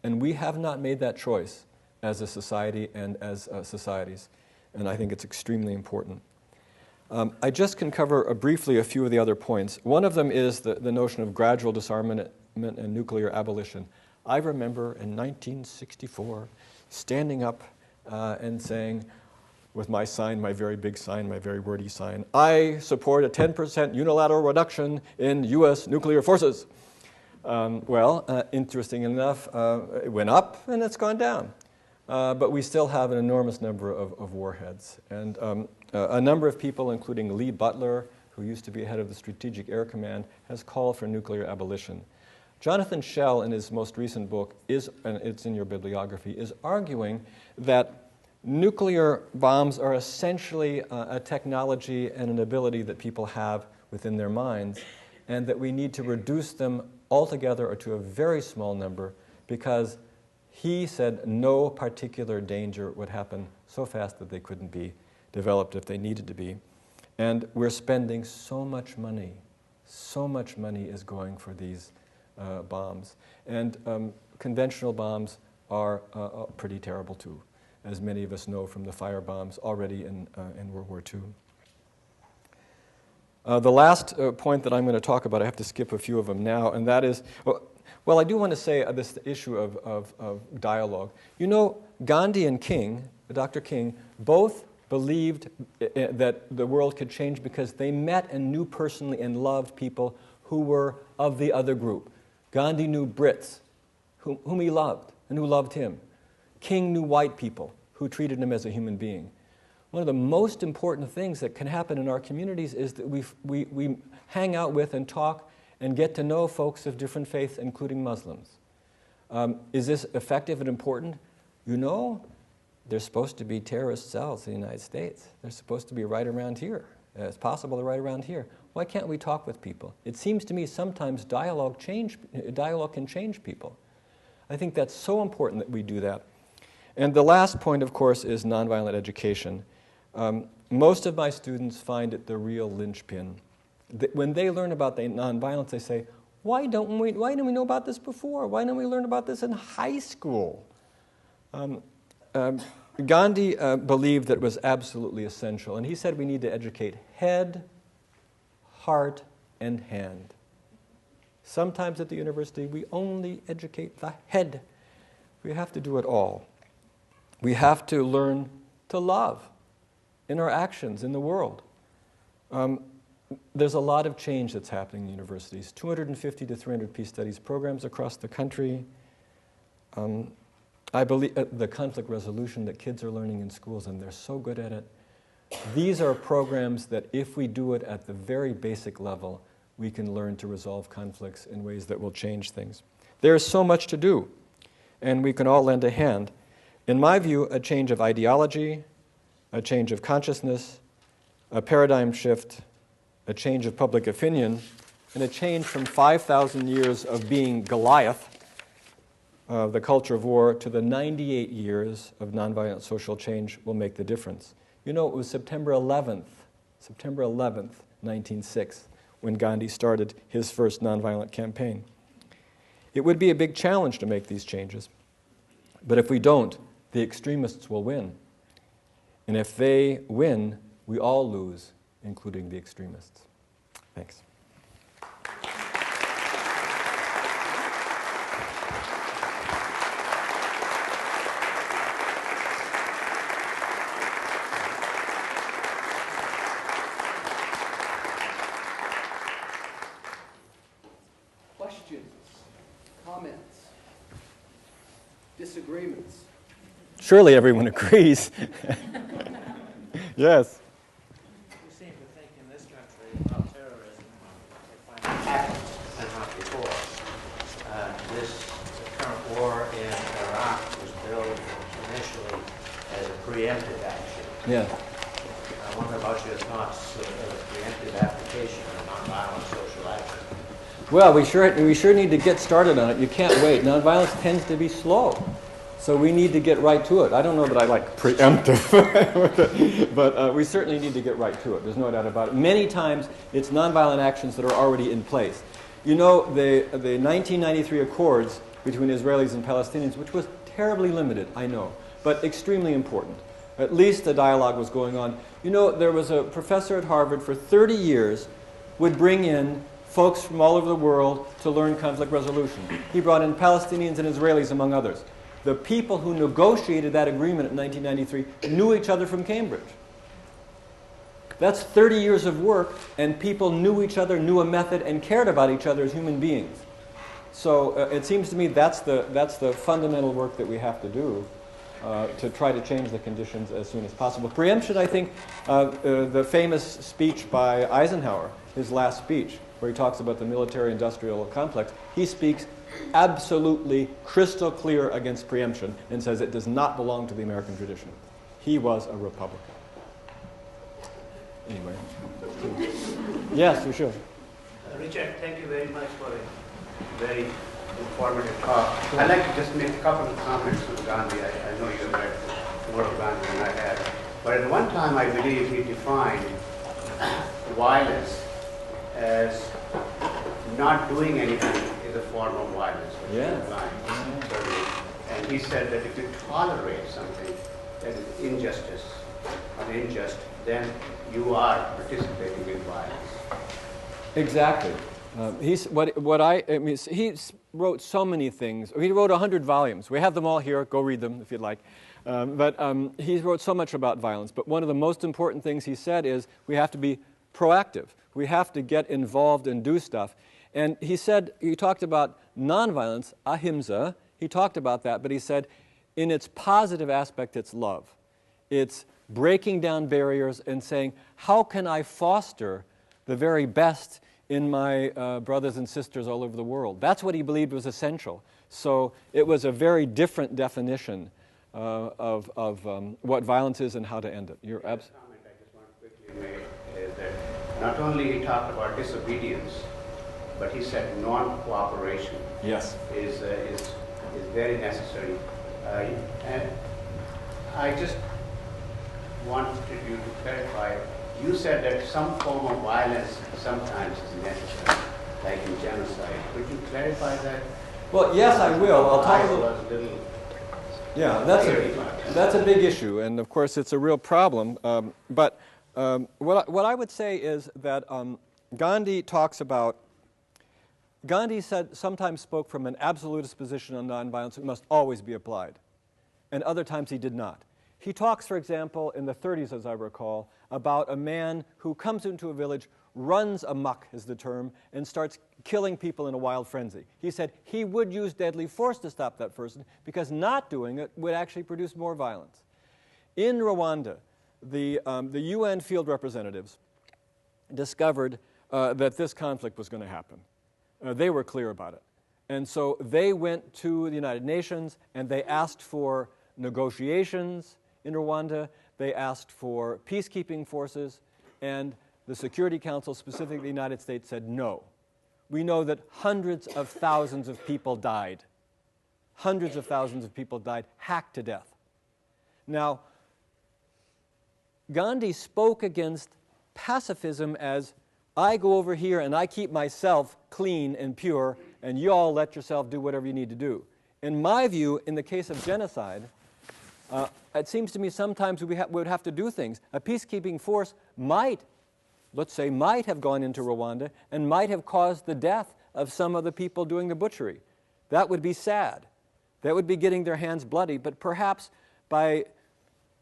And we have not made that choice as a society and as societies. And I think it's extremely important. I just can cover briefly a few of the other points. One of them is the notion of gradual disarmament and nuclear abolition. I remember in 1964 standing up and saying, with my sign, my very big sign, my very wordy sign, I support a 10% unilateral reduction in U.S. nuclear forces. Interesting enough, it went up and it's gone down. But we still have an enormous number of warheads. And a number of people, including Lee Butler, who used to be head of the Strategic Air Command, has called for nuclear abolition. Jonathan Schell, in his most recent book, and it's in your bibliography, is arguing that nuclear bombs are essentially a technology and an ability that people have within their minds, and that we need to reduce them altogether or to a very small number, because he said no particular danger would happen so fast that they couldn't be developed if they needed to be. And we're spending so much money is going for these bombs. And conventional bombs are pretty terrible too, as many of us know from the fire bombs already in World War II. The last point that I'm going to talk about, I have to skip a few of them now, and that is, well, I do want to say this issue of dialogue. You know, Gandhi and King, Dr. King, both believed that the world could change because they met and knew personally and loved people who were of the other group. Gandhi knew Brits, whom he loved and who loved him. King knew white people who treated him as a human being. One of the most important things that can happen in our communities is that we hang out with and talk and get to know folks of different faiths, including Muslims. Is this effective and important? You know, there's supposed to be terrorist cells in the United States. They're supposed to be right around here. It's possible they're right around here. Why can't we talk with people? It seems to me sometimes dialogue can change people. I think that's so important that we do that. And the last point, of course, is nonviolent education. Most of my students find it the real linchpin. When they learn about the nonviolence, they say, why didn't we know about this before? Why didn't we learn about this in high school? Gandhi believed that it was absolutely essential, and he said we need to educate head, heart, and hand. Sometimes at the university, we only educate the head. We have to do it all. We have to learn to love in our actions, in the world. There's a lot of change that's happening in universities. 250 to 300 peace studies programs across the country. I believe the conflict resolution that kids are learning in schools, and they're so good at it. These are programs that if we do it at the very basic level, we can learn to resolve conflicts in ways that will change things. There is so much to do, and we can all lend a hand. In my view, a change of ideology, a change of consciousness, a paradigm shift, a change of public opinion, and a change from 5,000 years of being Goliath, the culture of war, to the 98 years of nonviolent social change will make the difference. You know, it was September 11th, 1906, when Gandhi started his first nonviolent campaign. It would be a big challenge to make these changes. But if we don't, the extremists will win. And if they win, we all lose, including the extremists. Thanks. Questions, comments, disagreements? Surely everyone agrees. Yes. We seem to think in this country about terrorism, they find it happened and not before. The current war in Iraq was billed initially as a preemptive action. Yeah. I wonder about your thoughts of a preemptive application of nonviolent social action. Well, we sure need to get started on it. You can't wait. Nonviolence tends to be slow. So we need to get right to it. I don't know that I like preemptive, but we certainly need to get right to it. There's no doubt about it. Many times it's nonviolent actions that are already in place. You know, the 1993 accords between Israelis and Palestinians, which was terribly limited, I know, but extremely important. At least the dialogue was going on. You know, there was a professor at Harvard for 30 years would bring in folks from all over the world to learn conflict resolution. He brought in Palestinians and Israelis, among others. The people who negotiated that agreement in 1993 knew each other from Cambridge. That's 30 years of work, and people knew each other, knew a method, and cared about each other as human beings. So it seems to me that's the fundamental work that we have to do to try to change the conditions as soon as possible. Preemption, I think, the famous speech by Eisenhower, his last speech, where he talks about the military-industrial complex, he speaks absolutely crystal clear against preemption and says it does not belong to the American tradition. He was a Republican. Anyway. Yes, you should. Richard, thank you very much for a very informative talk. I'd like to just make a couple of comments on Gandhi. I know you read more of Gandhi than I have. But at one time, I believe he defined violence as not doing anything is a form of violence. Yes. And he said that if you tolerate something that is injustice or unjust, then you are participating in violence. Exactly. He wrote so many things. He wrote 100 volumes. We have them all here. Go read them if you'd like. But he wrote so much about violence. But one of the most important things he said is we have to be proactive. We have to get involved and do stuff. And he said, he talked about nonviolence, ahimsa. He talked about that, but he said, in its positive aspect, it's love. It's breaking down barriers and saying, how can I foster the very best in my brothers and sisters all over the world? That's what he believed was essential. So it was a very different definition of what violence is and how to end it. You're absolutely. Comment I just want to quickly make is that not only he talked about disobedience, but he said non-cooperation Yes. is very necessary. And I just wanted you to clarify. You said that some form of violence sometimes is necessary, like in genocide. Could you clarify that? Well, yes, I will. I'll talk a little. was a little Yeah, that's a big issue, and of course it's a real problem. But what I would say is that Gandhi sometimes spoke from an absolutist position on nonviolence. It must always be applied, and other times he did not. He talks, for example, in the 30s, as I recall, about a man who comes into a village, runs amok is the term, and starts killing people in a wild frenzy. He said he would use deadly force to stop that person because not doing it would actually produce more violence. In Rwanda, the UN field representatives discovered that this conflict was going to happen. They were clear about it. And so they went to the United Nations and they asked for negotiations in Rwanda. They asked for peacekeeping forces, and the Security Council, specifically the United States, said no. We know that hundreds of thousands of people died. Hundreds of thousands of people died, hacked to death. Now, Gandhi spoke against pacifism as, I go over here and I keep myself clean and pure, and you all let yourself do whatever you need to do. In my view, in the case of genocide, it seems to me sometimes we would have to do things. A peacekeeping force might have gone into Rwanda and might have caused the death of some of the people doing the butchery. That would be sad. That would be getting their hands bloody, but perhaps by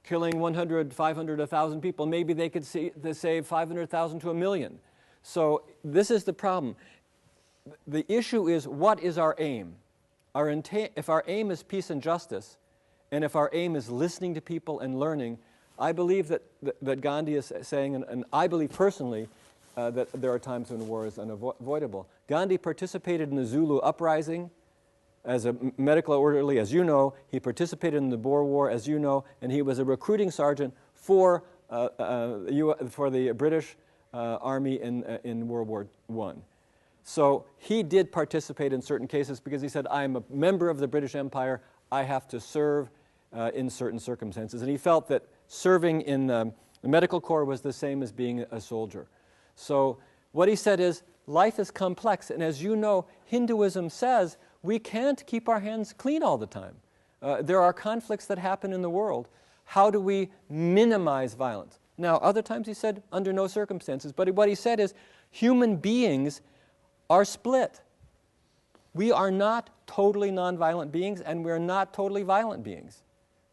killing 100, 500, 1,000 people, maybe they could save 500,000 to 1 million. So this is the problem. The issue is, what is our aim? If our aim is peace and justice, and if our aim is listening to people and learning, I believe that Gandhi is saying, and I believe personally, that there are times when war is unavoidable. Gandhi participated in the Zulu uprising as a medical orderly, as you know. He participated in the Boer War, as you know, and he was a recruiting sergeant for the British Army in World War I. So he did participate in certain cases because he said, I am a member of the British Empire, I have to serve in certain circumstances. And he felt that serving in the medical corps was the same as being a soldier. So what he said is, life is complex, and as you know, Hinduism says we can't keep our hands clean all the time. There are conflicts that happen in the world. How do we minimize violence? Now, other times he said, under no circumstances, but what he said is, human beings are split. We are not totally nonviolent beings, and we're not totally violent beings.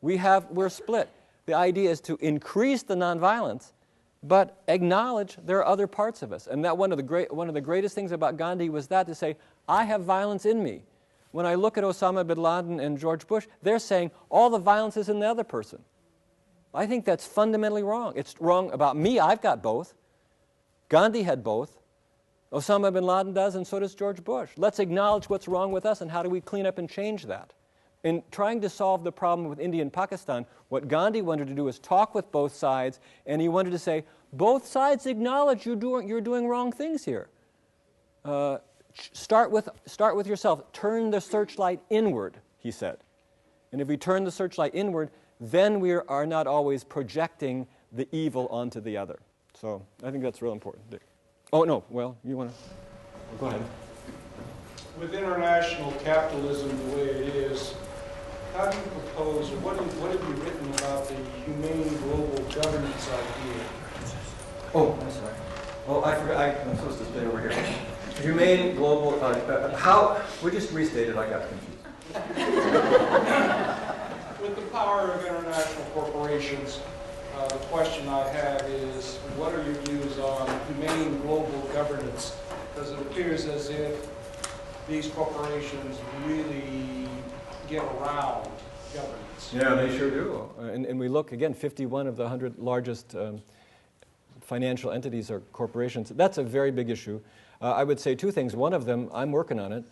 We're split. The idea is to increase the nonviolence, but acknowledge there are other parts of us. And that one of the greatest things about Gandhi was that, to say, I have violence in me. When I look at Osama bin Laden and George Bush, they're saying all the violence is in the other person. I think that's fundamentally wrong. It's wrong about me. I've got both. Gandhi had both. Osama bin Laden does, and so does George Bush. Let's acknowledge what's wrong with us, and how do we clean up and change that? In trying to solve the problem with India and Pakistan, what Gandhi wanted to do is talk with both sides, and he wanted to say, both sides acknowledge you're doing wrong things here. Start with yourself. Turn the searchlight inward, he said. And if we turn the searchlight inward, then we are not always projecting the evil onto the other. So I think that's real important. Dick. Oh, no, well, you want to go ahead. With international capitalism the way it is, how do you propose, or what have you written about the humane global governance idea? Oh, I'm sorry. Oh, I forgot. I'm supposed to stay over here. Humane global, how, we just restated, I got confused. With the power of international corporations, the question I have is, what are your views on humane global governance? Because it appears as if these corporations really get around governance. Yeah, they sure do. And we look, again, 51 of the 100 largest financial entities are corporations. That's a very big issue. I would say two things. One of them, I'm working on it.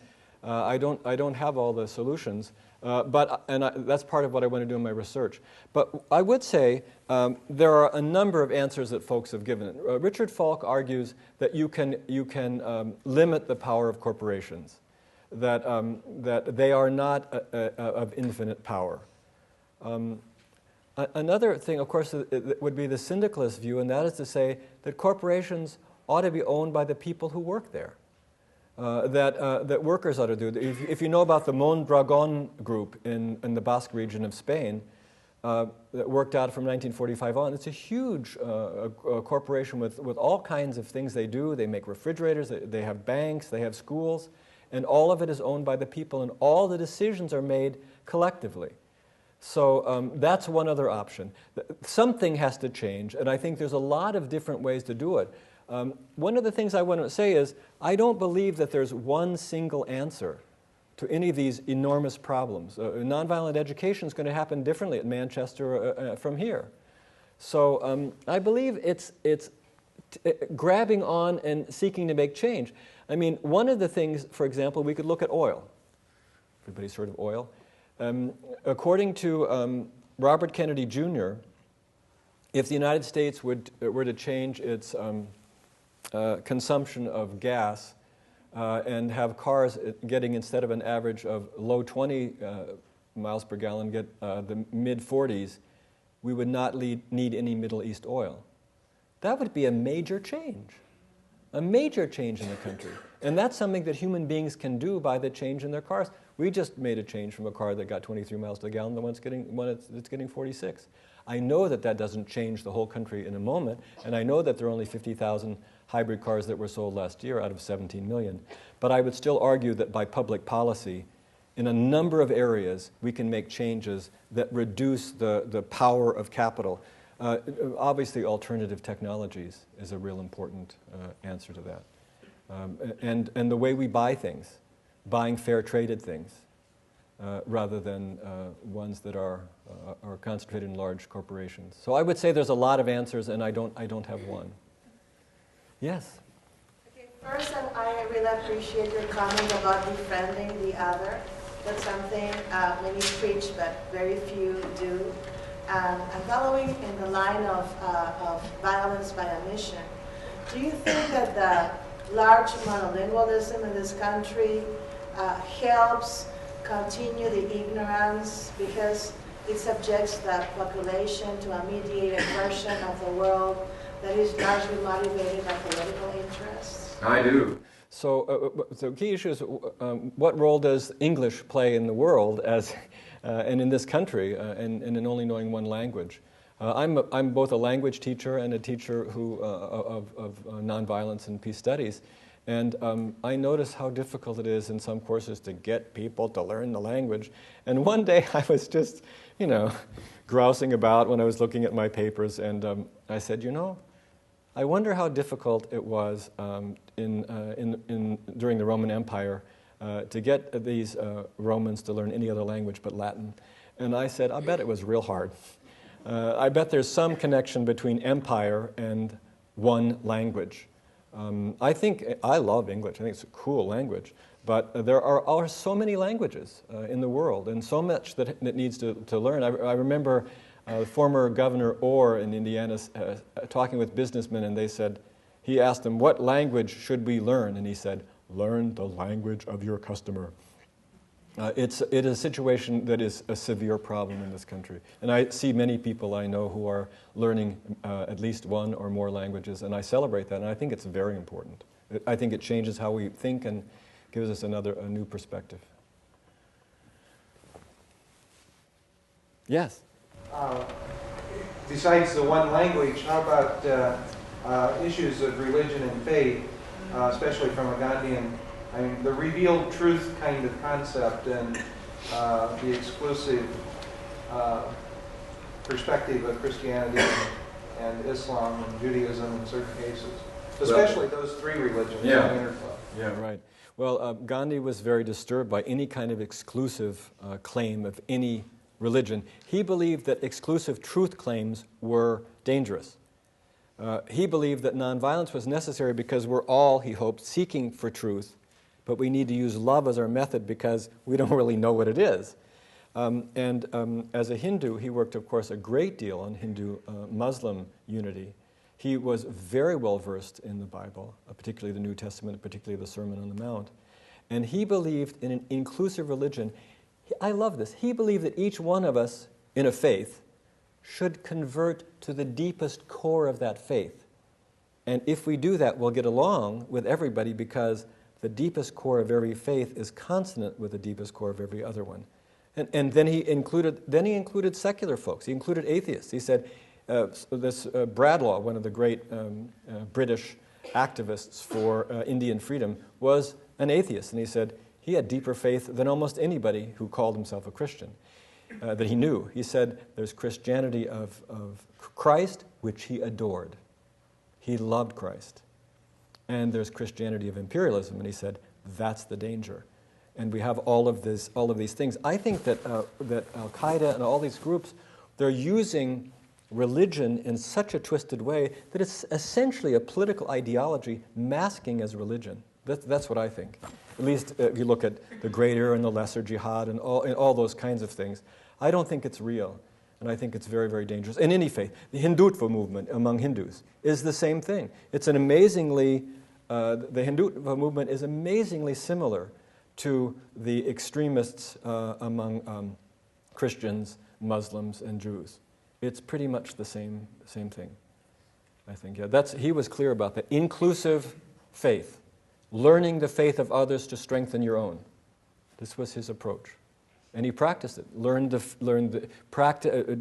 I don't have all the solutions, that's part of what I want to do in my research. But I would say there are a number of answers that folks have given. Richard Falk argues that you can limit the power of corporations, that they are not of infinite power. Another thing, of course, would be the syndicalist view, and that is to say that corporations ought to be owned by the people who work there. That workers ought to do. If you know about the Mondragon group in the Basque region of Spain, that worked out from 1945 on, it's a huge corporation with all kinds of things they do. They make refrigerators, they have banks, they have schools, and all of it is owned by the people, and all the decisions are made collectively. So that's one other option. Something has to change, and I think there's a lot of different ways to do it. One of the things I want to say is I don't believe that there's one single answer to any of these enormous problems. Nonviolent education is going to happen differently at Manchester from here. So I believe it's grabbing on and seeking to make change. I mean, one of the things, for example, we could look at oil. Everybody's heard of oil? According to Robert Kennedy Jr., if the United States were to change its consumption of gas and have cars getting, instead of an average of low 20 miles per gallon, get the mid-40s, we would not need any Middle East oil. That would be a major change in the country. And that's something that human beings can do by the change in their cars. We just made a change from a car that got 23 miles to the gallon to one that's getting 46. I know that doesn't change the whole country in a moment, and I know that there are only 50,000 hybrid cars that were sold last year out of 17 million. But I would still argue that by public policy, in a number of areas, we can make changes that reduce the power of capital. Obviously, alternative technologies is a real important answer to that. And the way we buy things, buying fair-traded things, rather than ones that are concentrated in large corporations. So I would say there's a lot of answers, and I don't have one. Yes? Okay, first, I really appreciate your comment about defending the other. That's something many preach, but very few do. And following in the line of violence by omission, do you think that the large monolingualism in this country helps continue the ignorance because it subjects the population to a mediated version of the world that is largely motivated by political interests? I do. So the key issue is what role does English play in the world as, and in this country, and in only knowing one language? I'm both a language teacher and a teacher of nonviolence and peace studies. And I notice how difficult it is in some courses to get people to learn the language. And one day I was just, grousing about when I was looking at my papers, and I said, I wonder how difficult it was during the Roman Empire to get these Romans to learn any other language but Latin. And I said, I bet it was real hard. I bet there's some connection between empire and one language. I love English. I think it's a cool language. But there are so many languages in the world, and so much that it needs to learn. I remember former Governor Orr in Indiana talking with businessmen, and he asked them, what language should we learn? And he said, learn the language of your customer. It is a situation that is a severe problem in this country. And I see many people I know who are learning at least one or more languages, and I celebrate that, and I think it's very important. I think it changes how we think and gives us a new perspective. Yes? Besides the one language, how about issues of religion and faith, especially from a Gandhian, the revealed truth kind of concept and the exclusive perspective of Christianity and Islam and Judaism in certain cases, especially those three religions. Yeah, right. Well, Gandhi was very disturbed by any kind of exclusive claim of any religion. He believed that exclusive truth claims were dangerous. He believed that nonviolence was necessary because we're all, he hoped, seeking for truth, but we need to use love as our method because we don't really know what it is. As a Hindu, he worked, of course, a great deal on Hindu-Muslim unity. He was very well versed in the Bible, particularly the New Testament, particularly the Sermon on the Mount. And he believed in an inclusive religion. I love this. He believed that each one of us in a faith should convert to the deepest core of that faith. And if we do that, we'll get along with everybody, because the deepest core of every faith is consonant with the deepest core of every other one. And then he included secular folks. He included atheists. He said, Bradlaugh, one of the great British activists for Indian freedom, was an atheist. And he said he had deeper faith than almost anybody who called himself a Christian that he knew. He said there's Christianity of Christ, which he adored. He loved Christ. And there's Christianity of imperialism. And he said that's the danger. And we have all of these things. I think that Al-Qaeda and all these groups, they're using religion in such a twisted way that it's essentially a political ideology masking as religion. That's what I think. At least if you look at the greater and the lesser jihad and all those kinds of things. I don't think it's real. And I think it's very, very dangerous. In any faith, the Hindutva movement among Hindus is the same thing. It's an amazingly, the Hindutva movement is amazingly similar to the extremists among Christians, Muslims, and Jews. It's pretty much the same thing, I think. Yeah, he was clear about that. Inclusive faith, learning the faith of others to strengthen your own. This was his approach, and he practiced it.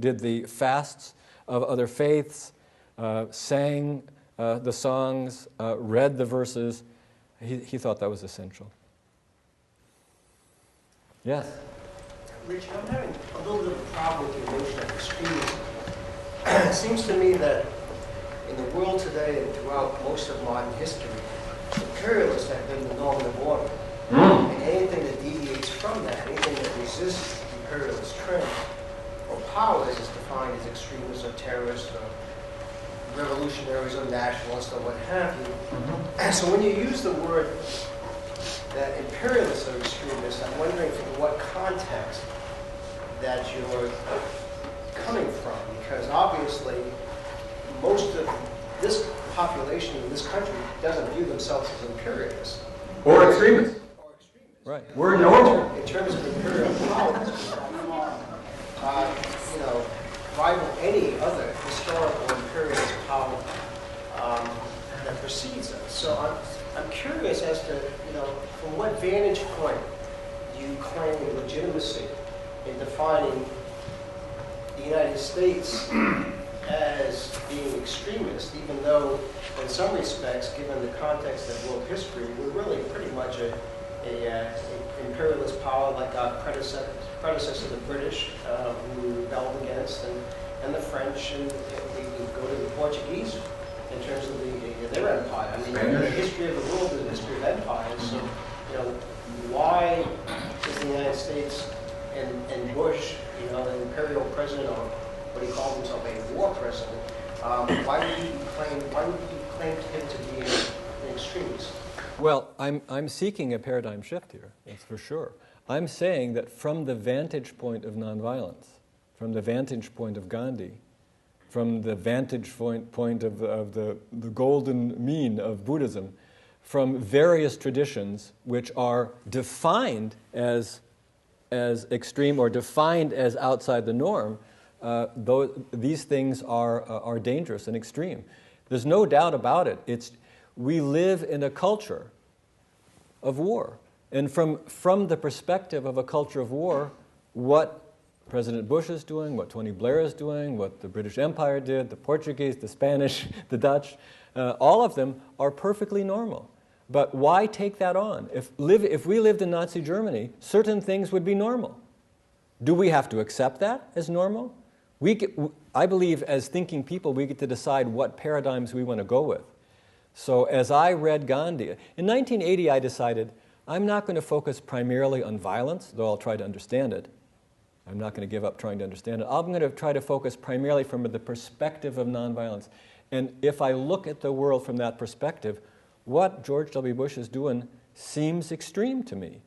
Did the fasts of other faiths, sang the songs, read the verses. He thought that was essential. Yes. Rich, I'm having a little bit of a problem with the notion of extremism. It seems to me that in the world today and throughout most of modern history, imperialists have been the normative order. And anything that deviates from that, anything that resists imperialist trend or powers is defined as extremists or terrorists or revolutionaries or nationalists or what have you. And so when you use the word that imperialists are extremists, I'm wondering from what context that you're coming from, because obviously most of this population in this country doesn't view themselves as imperialists. Or extremists. Right. We're normal. In terms of imperial powers, rival any other historical imperialist power that precedes us. So I'm curious as to, from what vantage point do you claim legitimacy in defining the United States as being extremist, even though in some respects, given the context of world history, we're really pretty much an imperialist power like our predecessor, the British, who we rebelled against, and the French, and we go to the Portuguese in terms of their empire. I mean, the history of the world is a history of empires. So, why is the United States and Bush, an imperial president, or what he called himself, a war president? Why would you claim him to be an extremist? Well, I'm seeking a paradigm shift here, that's for sure. I'm saying that from the vantage point of nonviolence, from the vantage point of Gandhi, from the vantage point of the golden mean of Buddhism, from various traditions which are defined as extreme or defined as outside the norm, these things are dangerous and extreme. There's no doubt about it. We live in a culture of war. And from the perspective of a culture of war, what President Bush is doing, what Tony Blair is doing, what the British Empire did, the Portuguese, the Spanish, the Dutch, all of them are perfectly normal. But why take that on? If we lived in Nazi Germany, certain things would be normal. Do we have to accept that as normal? I believe as thinking people, we get to decide what paradigms we want to go with. So as I read Gandhi, in 1980 I decided I'm not going to focus primarily on violence, though I'll try to understand it. I'm not going to give up trying to understand it. I'm going to try to focus primarily from the perspective of nonviolence. And if I look at the world from that perspective, what George W. Bush is doing seems extreme to me.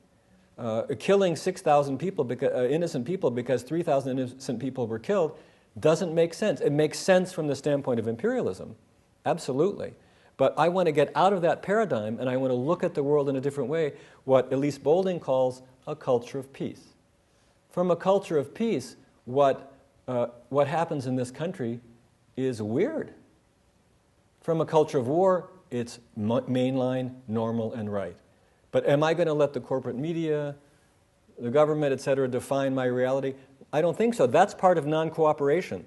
Killing 6,000 people, innocent people, because 3,000 innocent people were killed doesn't make sense. It makes sense from the standpoint of imperialism, absolutely. But I want to get out of that paradigm, and I want to look at the world in a different way, what Elise Boulding calls a culture of peace. From a culture of peace, what what happens in this country is weird. From a culture of war, it's mainline, normal, and right. But am I going to let the corporate media, the government, et cetera, define my reality? I don't think so. That's part of non-cooperation.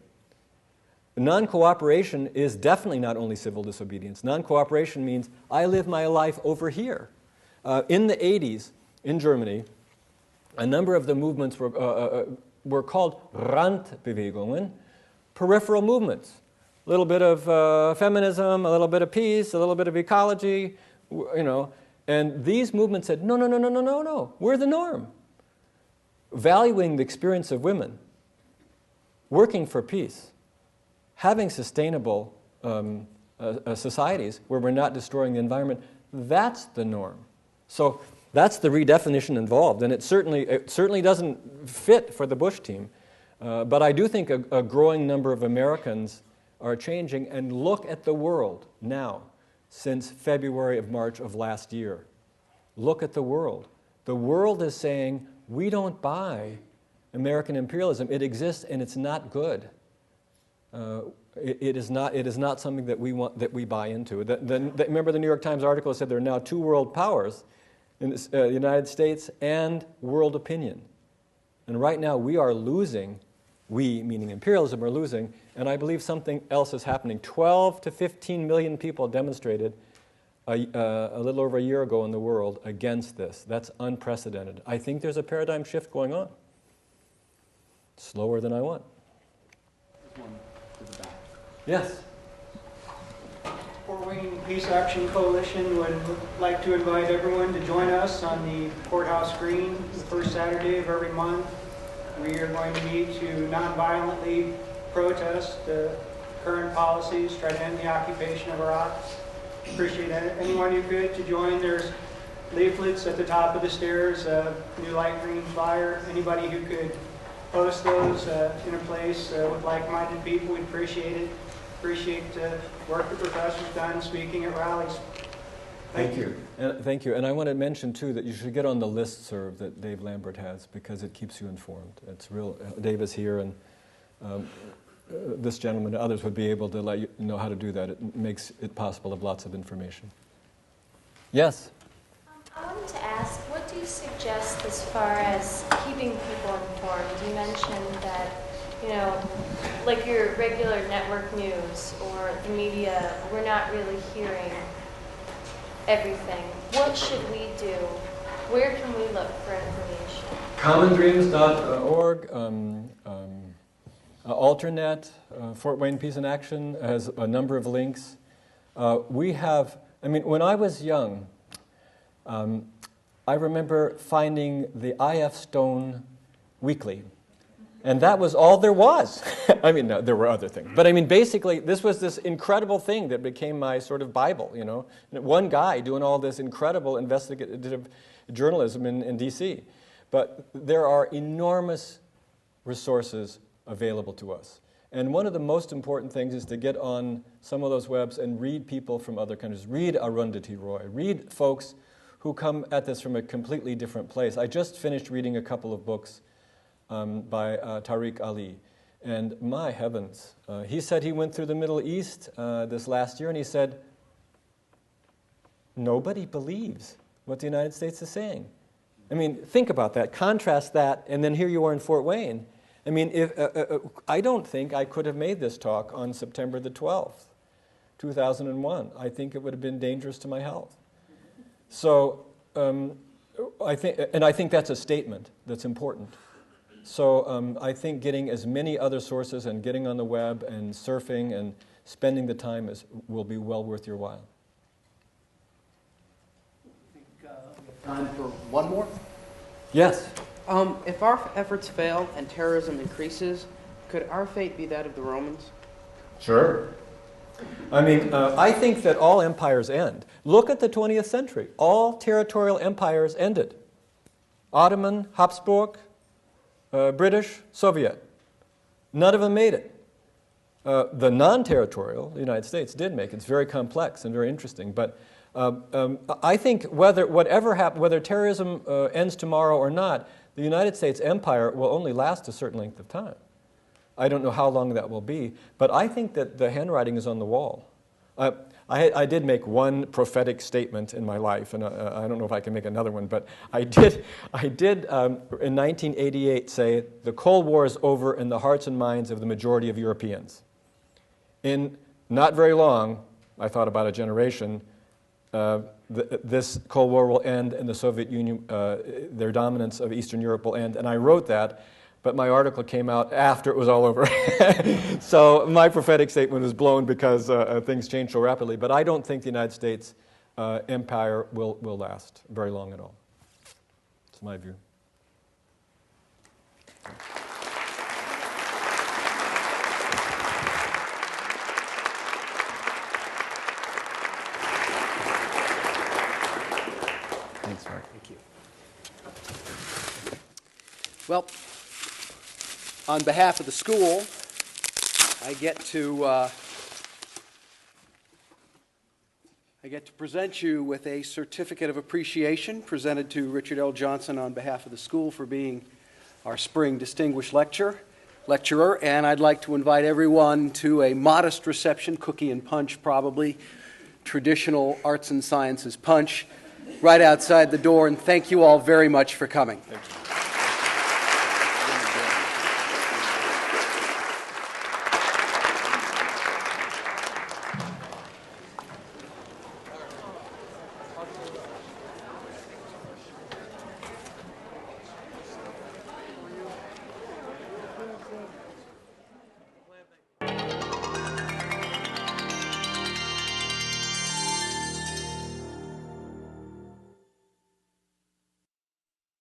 Non-cooperation is definitely not only civil disobedience. Non-cooperation means I live my life over here. In the 80s, in Germany, a number of the movements were called Randbewegungen, peripheral movements. A little bit of feminism, a little bit of peace, a little bit of ecology, you know. And these movements said, no, no, no, no, no, no, no. We're the norm. Valuing the experience of women, working for peace, having sustainable societies where we're not destroying the environment, that's the norm. So that's the redefinition involved, and it certainly doesn't fit for the Bush team. But I do think a growing number of Americans are changing, and look at the world now, since February of March of last year. Look at the world. The world is saying, we don't buy American imperialism. It exists and it's not good. It is not something that we buy into. Remember the New York Times article said there are now two world powers in the United States and world opinion. And right now we are losing, we, meaning imperialism, are losing, and I believe something else is happening. 12 to 15 million people demonstrated a little over a year ago in the world against this. That's unprecedented. I think there's a paradigm shift going on. Slower than I want. There's one to the back. Yes? Fort Wayne Peace Action Coalition would like to invite everyone to join us on the courthouse green the first Saturday of every month. We are going to meet to nonviolently protest the current policies, try to end the occupation of Iraq. Appreciate anyone who could to join. There's leaflets at the top of the stairs, new light green flyer. Anybody who could post those in a place with like-minded people, we'd appreciate it. Appreciate the work the professor's done speaking at rallies. Thank you. Thank you. And I want to mention, too, that you should get on the listserv that Dave Lambert has because it keeps you informed. It's real. Dave is here, and this gentleman and others would be able to let you know how to do that. It makes it possible to have lots of information. Yes? I wanted to ask, what do you suggest as far as keeping people informed? You mentioned that, you know, like your regular network news or the media, we're not really hearing everything. What should we do? Where can we look for information? commondreams.org, Alternet, Fort Wayne Peace in Action has a number of links. We have, I mean, when I was young, I remember finding the I.F. Stone Weekly, and that was all there was. I mean, no, there were other things. But I mean, basically, this was this incredible thing that became my sort of Bible, you know. One guy doing all this incredible investigative journalism in D.C. But there are enormous resources available to us. And one of the most important things is to get on some of those webs and read people from other countries. Read Arundhati Roy. Read folks who come at this from a completely different place. I just finished reading a couple of books by Tariq Ali. And my heavens, he said he went through the Middle East this last year, and he said, nobody believes what the United States is saying. I mean, think about that. Contrast that, and then here you are in Fort Wayne. I mean, I don't think I could have made this talk on September the 12th, 2001. I think it would have been dangerous to my health. So I think that's a statement that's important. So I think getting as many other sources and getting on the web and surfing and spending the time will be well worth your while. I think we have time for one more. Yes? If our efforts fail and terrorism increases, could our fate be that of the Romans? Sure. I mean, I think that all empires end. Look at the 20th century. All territorial empires ended. Ottoman, Habsburg, British, Soviet. None of them made it. The non-territorial, the United States, did make it. It's very complex and very interesting. But I think whether terrorism ends tomorrow or not, the United States empire will only last a certain length of time. I don't know how long that will be, but I think that the handwriting is on the wall. I did make one prophetic statement in my life, and I don't know if I can make another one, but I did in 1988 say, the Cold War is over in the hearts and minds of the majority of Europeans. In not very long, I thought about a generation, this Cold War will end and the Soviet Union, their dominance of Eastern Europe will end, and I wrote that, but my article came out after it was all over. So my prophetic statement was blown because things change so rapidly. But I don't think the United States empire will last very long at all. That's my view. Thanks, Mark. Thank you. Well, on behalf of the school, I get to present you with a certificate of appreciation presented to Richard L. Johnson on behalf of the school for being our spring distinguished lecturer, and I'd like to invite everyone to a modest reception, cookie and punch probably, traditional arts and sciences punch, right outside the door, and thank you all very much for coming. Thank you.